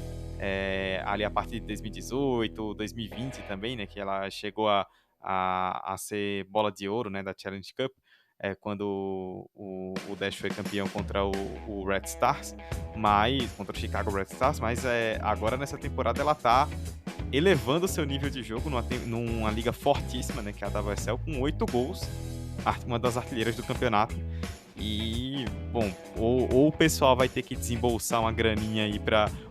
ali a partir de 2018, 2020 também, né? Que ela chegou a ser bola de ouro, né? Da Challenge Cup. Quando o Dash foi campeão contra o Red Stars, contra o Chicago Red Stars, mas agora nessa temporada ela tá elevando o seu nível de jogo numa liga fortíssima, né, que é a WSL, com 8 gols, uma das artilheiras do campeonato. E, bom, ou o pessoal vai ter que desembolsar uma graninha aí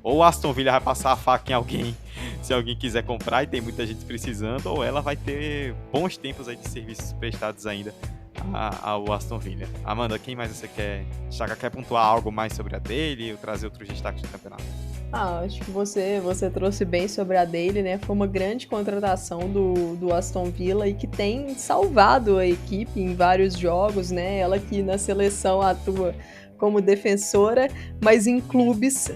ou o Aston Villa vai passar a faca em alguém, se alguém quiser comprar, e tem muita gente precisando, ou ela vai ter bons tempos aí de serviços prestados ainda ao Aston Villa. Amanda, quem mais você quer destacar? Quer pontuar algo mais sobre a Daly ou trazer outros destaques do campeonato? Acho que você trouxe bem sobre a Daly, né? Foi uma grande contratação do Aston Villa e que tem salvado a equipe em vários jogos, né? Ela que na seleção atua como defensora, mas em clubes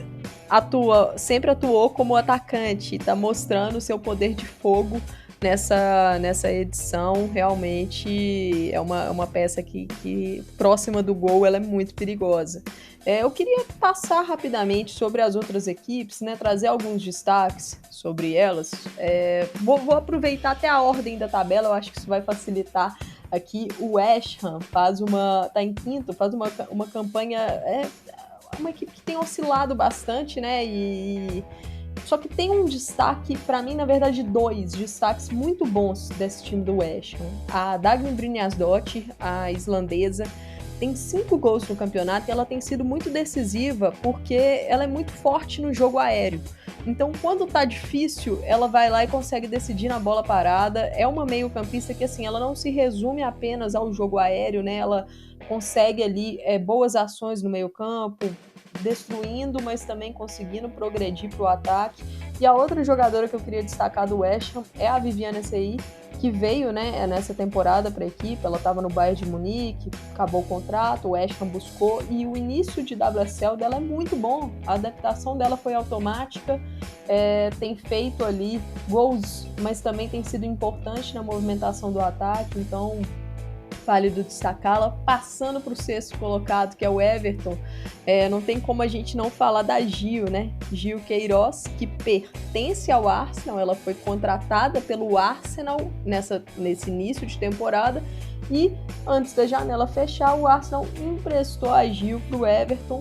sempre atuou como atacante, tá mostrando o seu poder de fogo nessa edição. Realmente é uma peça que próxima do gol, ela é muito perigosa. Eu queria passar rapidamente sobre as outras equipes, né, trazer alguns destaques sobre elas. Vou aproveitar até a ordem da tabela, eu acho que isso vai facilitar aqui. O West Ham tá em quinto, faz uma campanha, uma equipe que tem oscilado bastante, né, só que tem um destaque, para mim, na verdade, 2 destaques muito bons desse time do West Ham. A Dagny Brynjarsdottir, a islandesa, tem 5 gols no campeonato e ela tem sido muito decisiva porque ela é muito forte no jogo aéreo. Então, quando tá difícil, ela vai lá e consegue decidir na bola parada. É uma meio-campista que, assim, ela não se resume apenas ao jogo aéreo, né? Ela consegue ali boas ações no meio-campo, destruindo, mas também conseguindo progredir para o ataque. E a outra jogadora que eu queria destacar do West Ham é a Viviane Essei, que veio, né, nessa temporada para a equipe. Ela estava no Bayern de Munique, acabou o contrato, o West Ham buscou, e o início de WSL dela é muito bom. A adaptação dela foi automática, tem feito ali gols, mas também tem sido importante na movimentação do ataque, então válido destacá-la. Passando para o sexto colocado, que é o Everton, não tem como a gente não falar da Gil, né? Gil Queiroz, que pertence ao Arsenal. Ela foi contratada pelo Arsenal nesse início de temporada, e antes da janela fechar, o Arsenal emprestou a Gil para o Everton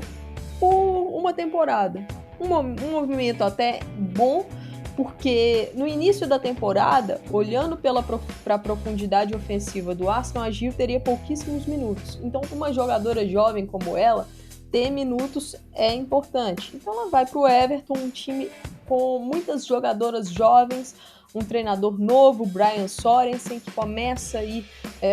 por uma temporada. Um movimento até bom, porque no início da temporada, olhando para a profundidade ofensiva do Arsenal, a Gil teria pouquíssimos minutos. Então, uma jogadora jovem como ela, ter minutos é importante. Então, ela vai para o Everton, um time com muitas jogadoras jovens, um treinador novo, Brian Sorensen, que começa aí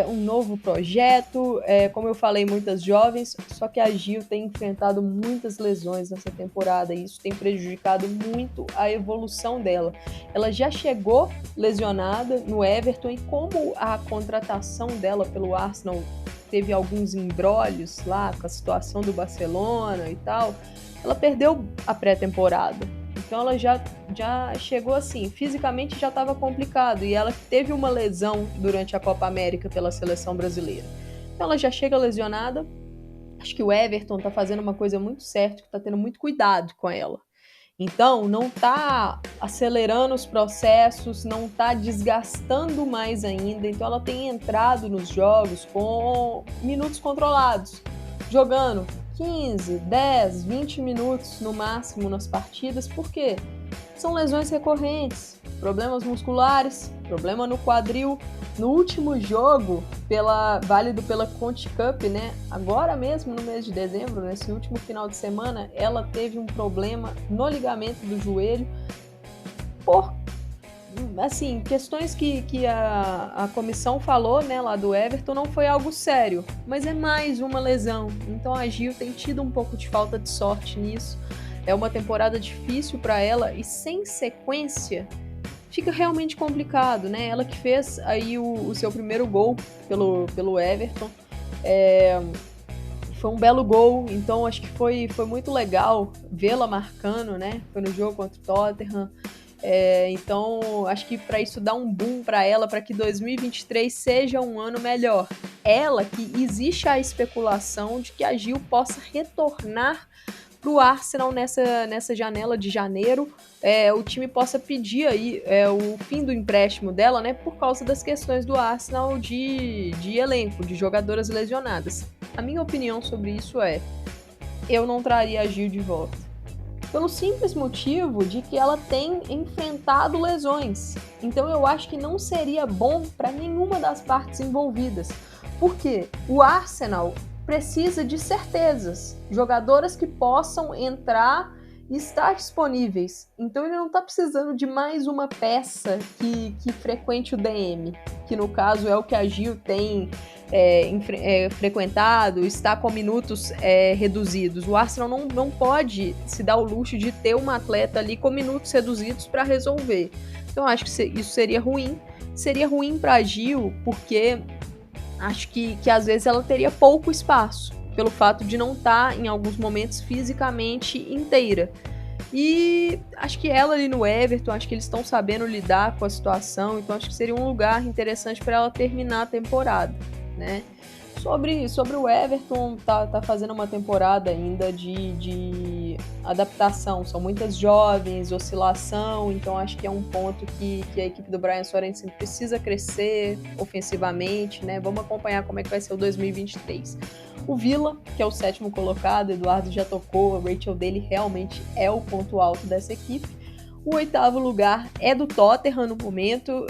um novo projeto, como eu falei, muitas jovens, só que a Gil tem enfrentado muitas lesões nessa temporada, e isso tem prejudicado muito a evolução dela. Ela já chegou lesionada no Everton, e como a contratação dela pelo Arsenal teve alguns embrólios lá com a situação do Barcelona e tal, ela perdeu a pré-temporada. Então ela já chegou assim, fisicamente já estava complicado, e ela teve uma lesão durante a Copa América pela seleção brasileira. Então ela já chega lesionada. Acho que o Everton está fazendo uma coisa muito certa, que está tendo muito cuidado com ela. Então não está acelerando os processos, não está desgastando mais ainda. Então ela tem entrado nos jogos com minutos controlados, jogando 15, 10, 20 minutos no máximo nas partidas. Por quê? São lesões recorrentes, problemas musculares, problema no quadril. No último jogo, válido pela Conti Cup, né? Agora mesmo no mês de dezembro, nesse último final de semana, ela teve um problema no ligamento do joelho por assim, questões que a comissão falou, né, lá do Everton, não foi algo sério, mas é mais uma lesão. Então a Gil tem tido um pouco de falta de sorte nisso. É uma temporada difícil para ela, e sem sequência fica realmente complicado, né? Ela que fez aí o seu primeiro gol pelo Everton, foi um belo gol, então acho que foi muito legal vê-la marcando, né? Foi no jogo contra o Tottenham. Então acho que para isso dar um boom para ela, para que 2023 seja um ano melhor. Ela que existe a especulação de que a Gil possa retornar para o Arsenal nessa janela de janeiro, o time possa pedir aí o fim do empréstimo dela, né, por causa das questões do Arsenal de elenco, de jogadoras lesionadas. A minha opinião sobre isso eu não traria a Gil de volta, pelo simples motivo de que ela tem enfrentado lesões. Então eu acho que não seria bom para nenhuma das partes envolvidas, porque o Arsenal precisa de certezas, jogadoras que possam entrar e estar disponíveis. Então ele não está precisando de mais uma peça que frequente o DM, que no caso é o que a Gil tem frequentado, está com minutos reduzidos. O Arsenal não pode se dar o luxo de ter uma atleta ali com minutos reduzidos para resolver. Então acho que isso seria ruim. Seria ruim para a Gil, porque acho que às vezes ela teria pouco espaço, pelo fato de não estar, em alguns momentos, fisicamente inteira. E acho que ela ali no Everton, acho que eles estão sabendo lidar com a situação, então acho que seria um lugar interessante para ela terminar a temporada, né? Sobre o Everton, tá fazendo uma temporada ainda de adaptação, são muitas jovens, oscilação, então acho que é um ponto que a equipe do Brian Sorensen precisa crescer ofensivamente, né? Vamos acompanhar como é que vai ser o 2023. O Villa, que é o 7º colocado, Eduardo já tocou, a Rachel Daly realmente é o ponto alto dessa equipe. O 8º lugar é do Tottenham no momento,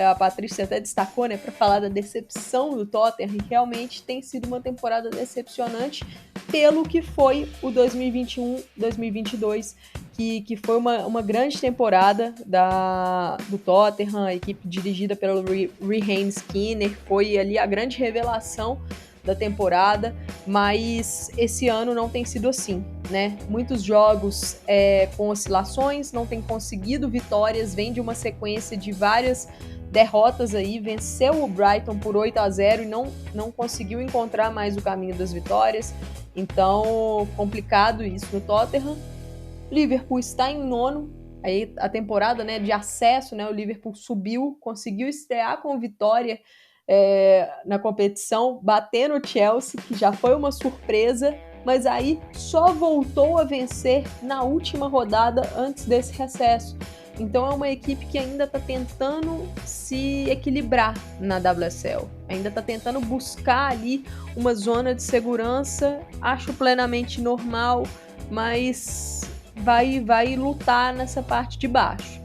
a Patrícia até destacou, né, para falar da decepção do Tottenham, e realmente tem sido uma temporada decepcionante pelo que foi o 2021-2022, que foi uma grande temporada do Tottenham, a equipe dirigida pelo Raheem Skinner, foi ali a grande revelação da temporada, mas esse ano não tem sido assim, né? Muitos jogos com oscilações, não tem conseguido vitórias, vem de uma sequência de várias derrotas aí, venceu o Brighton por 8-0 e não conseguiu encontrar mais o caminho das vitórias. Então, complicado isso no Tottenham. Liverpool está em nono, aí a temporada, né, de acesso, né, o Liverpool subiu, conseguiu estrear com vitória na competição, batendo o Chelsea, que já foi uma surpresa, mas aí só voltou a vencer na última rodada antes desse recesso. Então é uma equipe que ainda está tentando se equilibrar na WSL, ainda está tentando buscar ali uma zona de segurança, acho plenamente normal, mas vai lutar nessa parte de baixo.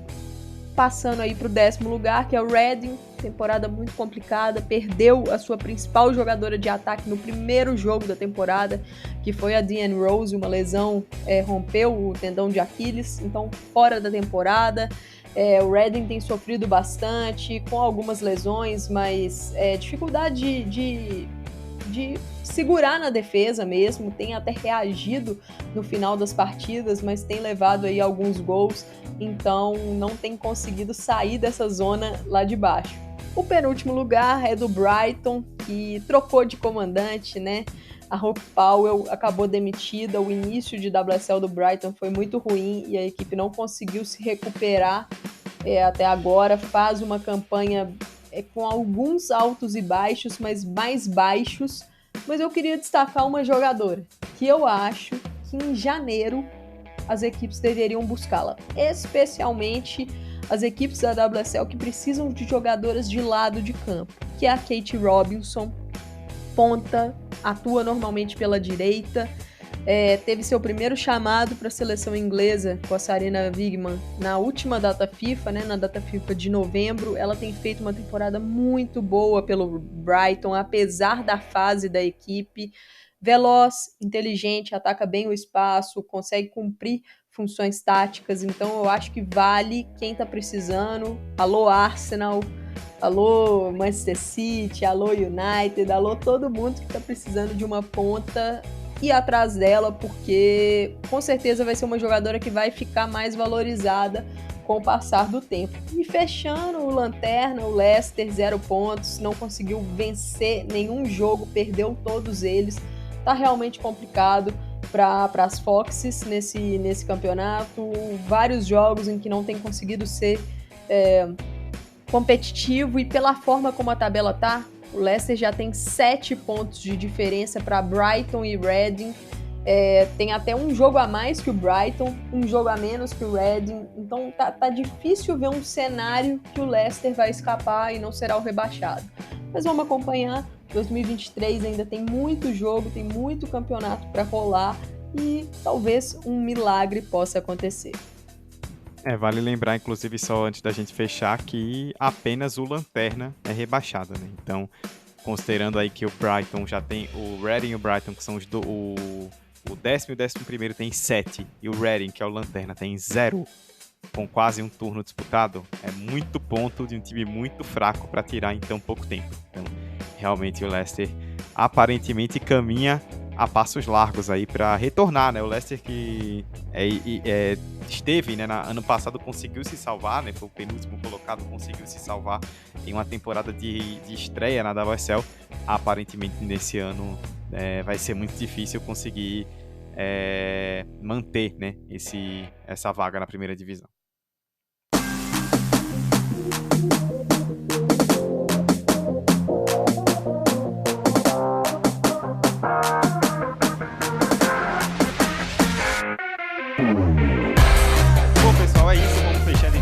Passando aí para o 10º lugar, que é o Reading, temporada muito complicada, perdeu a sua principal jogadora de ataque no primeiro jogo da temporada, que foi a Deanne Rose, uma lesão, rompeu o tendão de Aquiles, então fora da temporada. O Reading tem sofrido bastante, com algumas lesões, mas dificuldade de segurar na defesa mesmo, tem até reagido no final das partidas, mas tem levado aí alguns gols, então não tem conseguido sair dessa zona lá de baixo. O penúltimo lugar é do Brighton, que trocou de comandante, né? A Hope Powell acabou demitida, o início de WSL do Brighton foi muito ruim e a equipe não conseguiu se recuperar até agora, faz uma campanha com alguns altos e baixos, mas mais baixos. Mas eu queria destacar uma jogadora que eu acho que em janeiro as equipes deveriam buscá-la, especialmente as equipes da WSL que precisam de jogadoras de lado de campo, que é a Kate Robinson, ponta, atua normalmente pela direita, teve seu primeiro chamado para a seleção inglesa com a Sarina Wiegman na última data FIFA, né, na data FIFA de novembro. Ela tem feito uma temporada muito boa pelo Brighton, apesar da fase da equipe. Veloz, inteligente, ataca bem o espaço, consegue cumprir funções táticas, então eu acho que vale quem está precisando. Alô Arsenal, alô Manchester City, alô United, alô todo mundo que está precisando de uma ponta, ir atrás dela, porque com certeza vai ser uma jogadora que vai ficar mais valorizada com o passar do tempo. E fechando o Lanterna, o Leicester, 0 pontos, não conseguiu vencer nenhum jogo, perdeu todos eles. Tá realmente complicado para as Foxes nesse campeonato. Vários jogos em que não tem conseguido ser competitivo, e pela forma como a tabela tá, o Leicester já tem 7 pontos de diferença para Brighton e Reading. Tem até um jogo a mais que o Brighton, um jogo a menos que o Reading. Então tá difícil ver um cenário que o Leicester vai escapar e não será o rebaixado. Mas vamos acompanhar. 2023 ainda tem muito jogo, tem muito campeonato para rolar e talvez um milagre possa acontecer. Vale lembrar, inclusive, só antes da gente fechar, que apenas o Lanterna é rebaixado, né? Então, considerando aí que o Brighton já tem, o Reading e o Brighton, que são o 10º e o 11º tem 7, e o Reading, que é o Lanterna, tem 0, com quase um turno disputado, é muito ponto de um time muito fraco para tirar em tão pouco tempo. Então, realmente o Leicester aparentemente caminha a passos largos aí para retornar, né? O Leicester que esteve, né, ano passado, conseguiu se salvar, né? Foi o penúltimo colocado, conseguiu se salvar em uma temporada de estreia na WSL. Aparentemente nesse ano vai ser muito difícil conseguir manter, né, essa vaga na primeira divisão.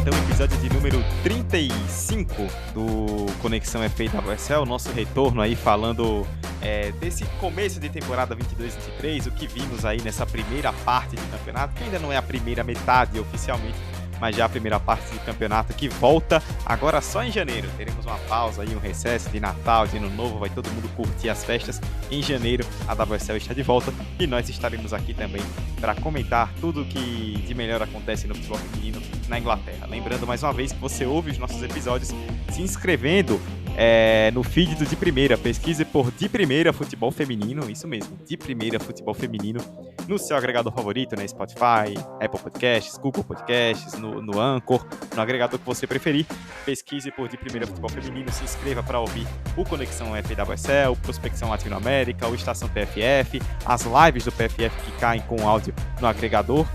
Então, episódio de número 35 do Conexão FA WSL, nosso retorno aí falando desse começo de temporada 22-23, o que vimos aí nessa primeira parte de campeonato, que ainda não é a primeira metade oficialmente, mas já a primeira parte de campeonato que volta agora só em janeiro. Teremos uma pausa aí, um recesso de Natal, de Ano Novo, vai todo mundo curtir as festas. Em janeiro a WSL está de volta e nós estaremos aqui também para comentar tudo que de melhor acontece no futebol feminino na Inglaterra. Lembrando mais uma vez que você ouve os nossos episódios se inscrevendo no feed do De Primeira. Pesquise por De Primeira Futebol Feminino, isso mesmo, De Primeira Futebol Feminino, no seu agregador favorito, né? Spotify, Apple Podcasts, Google Podcasts, no Anchor, no agregador que você preferir. Pesquise por De Primeira Futebol Feminino, se inscreva para ouvir o Conexão FWSL, o Prospecção Latinoamérica, o Estação PFF, as lives do PFF que caem com áudio no agregador.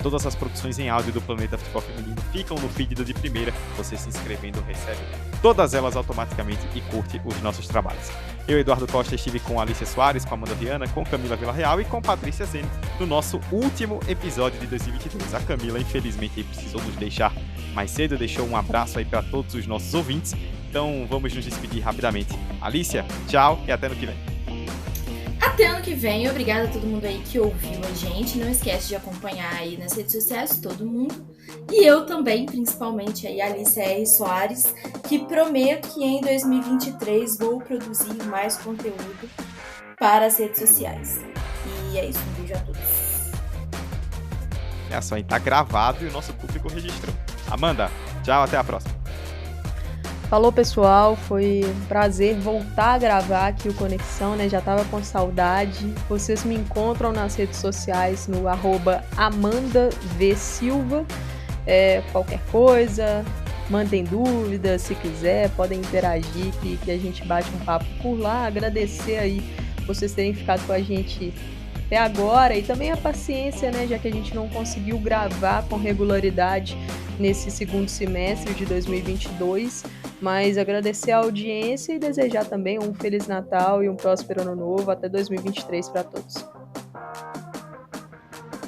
Todas as produções em áudio do Planeta Futebol Feminino ficam no feed do De Primeira. Você se inscrevendo recebe todas elas automaticamente e curte os nossos trabalhos. Eu, Eduardo Costa, estive com Alicia Soares, com Amanda Viana, com Camila Villarreal e com Patrícia Zene no nosso último episódio de 2022. A Camila, infelizmente, precisou nos deixar mais cedo, deixou um abraço aí para todos os nossos ouvintes. Então vamos nos despedir rapidamente. Alicia, tchau e até ano que vem. Até ano que vem, obrigada a todo mundo aí que ouviu a gente. Não esquece de acompanhar aí nas redes sociais, todo mundo. E eu também, principalmente aí, Alicia R. Soares, que prometo que em 2023 vou produzir mais conteúdo para as redes sociais. E é isso, um beijo a todos. É só, tá gravado e o nosso público registrou. Amanda, tchau, até a próxima. Falou, pessoal, foi um prazer voltar a gravar aqui o Conexão, né? Já tava com saudade. Vocês me encontram nas redes sociais no @AmandaVSilva. Qualquer coisa, mandem dúvidas, se quiser, podem interagir, que a gente bate um papo por lá. Agradecer aí vocês terem ficado com a gente até agora e também a paciência, né? Já que a gente não conseguiu gravar com regularidade nesse segundo semestre de 2022, mas agradecer a audiência e desejar também um Feliz Natal e um próspero Ano Novo até 2023 para todos.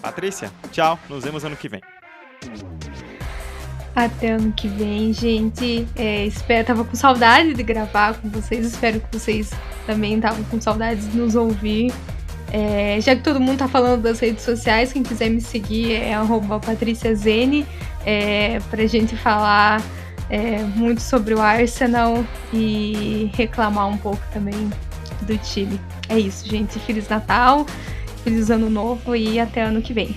Patrícia, tchau, nos vemos ano que vem. Até ano que vem, gente. Tava com saudade de gravar com vocês, espero que vocês também estavam com saudade de nos ouvir. Já que todo mundo tá falando das redes sociais, quem quiser me seguir é @PatriciaZene, pra gente falar muito sobre o Arsenal e reclamar um pouco também do time. É isso, gente. Feliz Natal, Feliz Ano Novo e até ano que vem.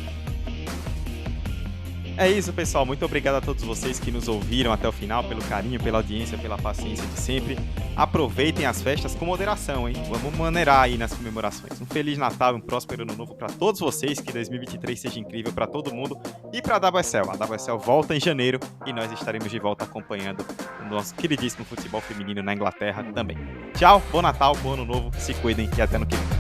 É isso, pessoal. Muito obrigado a todos vocês que nos ouviram até o final, pelo carinho, pela audiência, pela paciência de sempre. Aproveitem as festas com moderação, hein? Vamos maneirar aí nas comemorações. Um Feliz Natal e um próspero Ano Novo para todos vocês. Que 2023 seja incrível para todo mundo e para a WSL. A WSL volta em janeiro e nós estaremos de volta acompanhando o nosso queridíssimo futebol feminino na Inglaterra também. Tchau, bom Natal, bom Ano Novo, se cuidem e até ano que vem.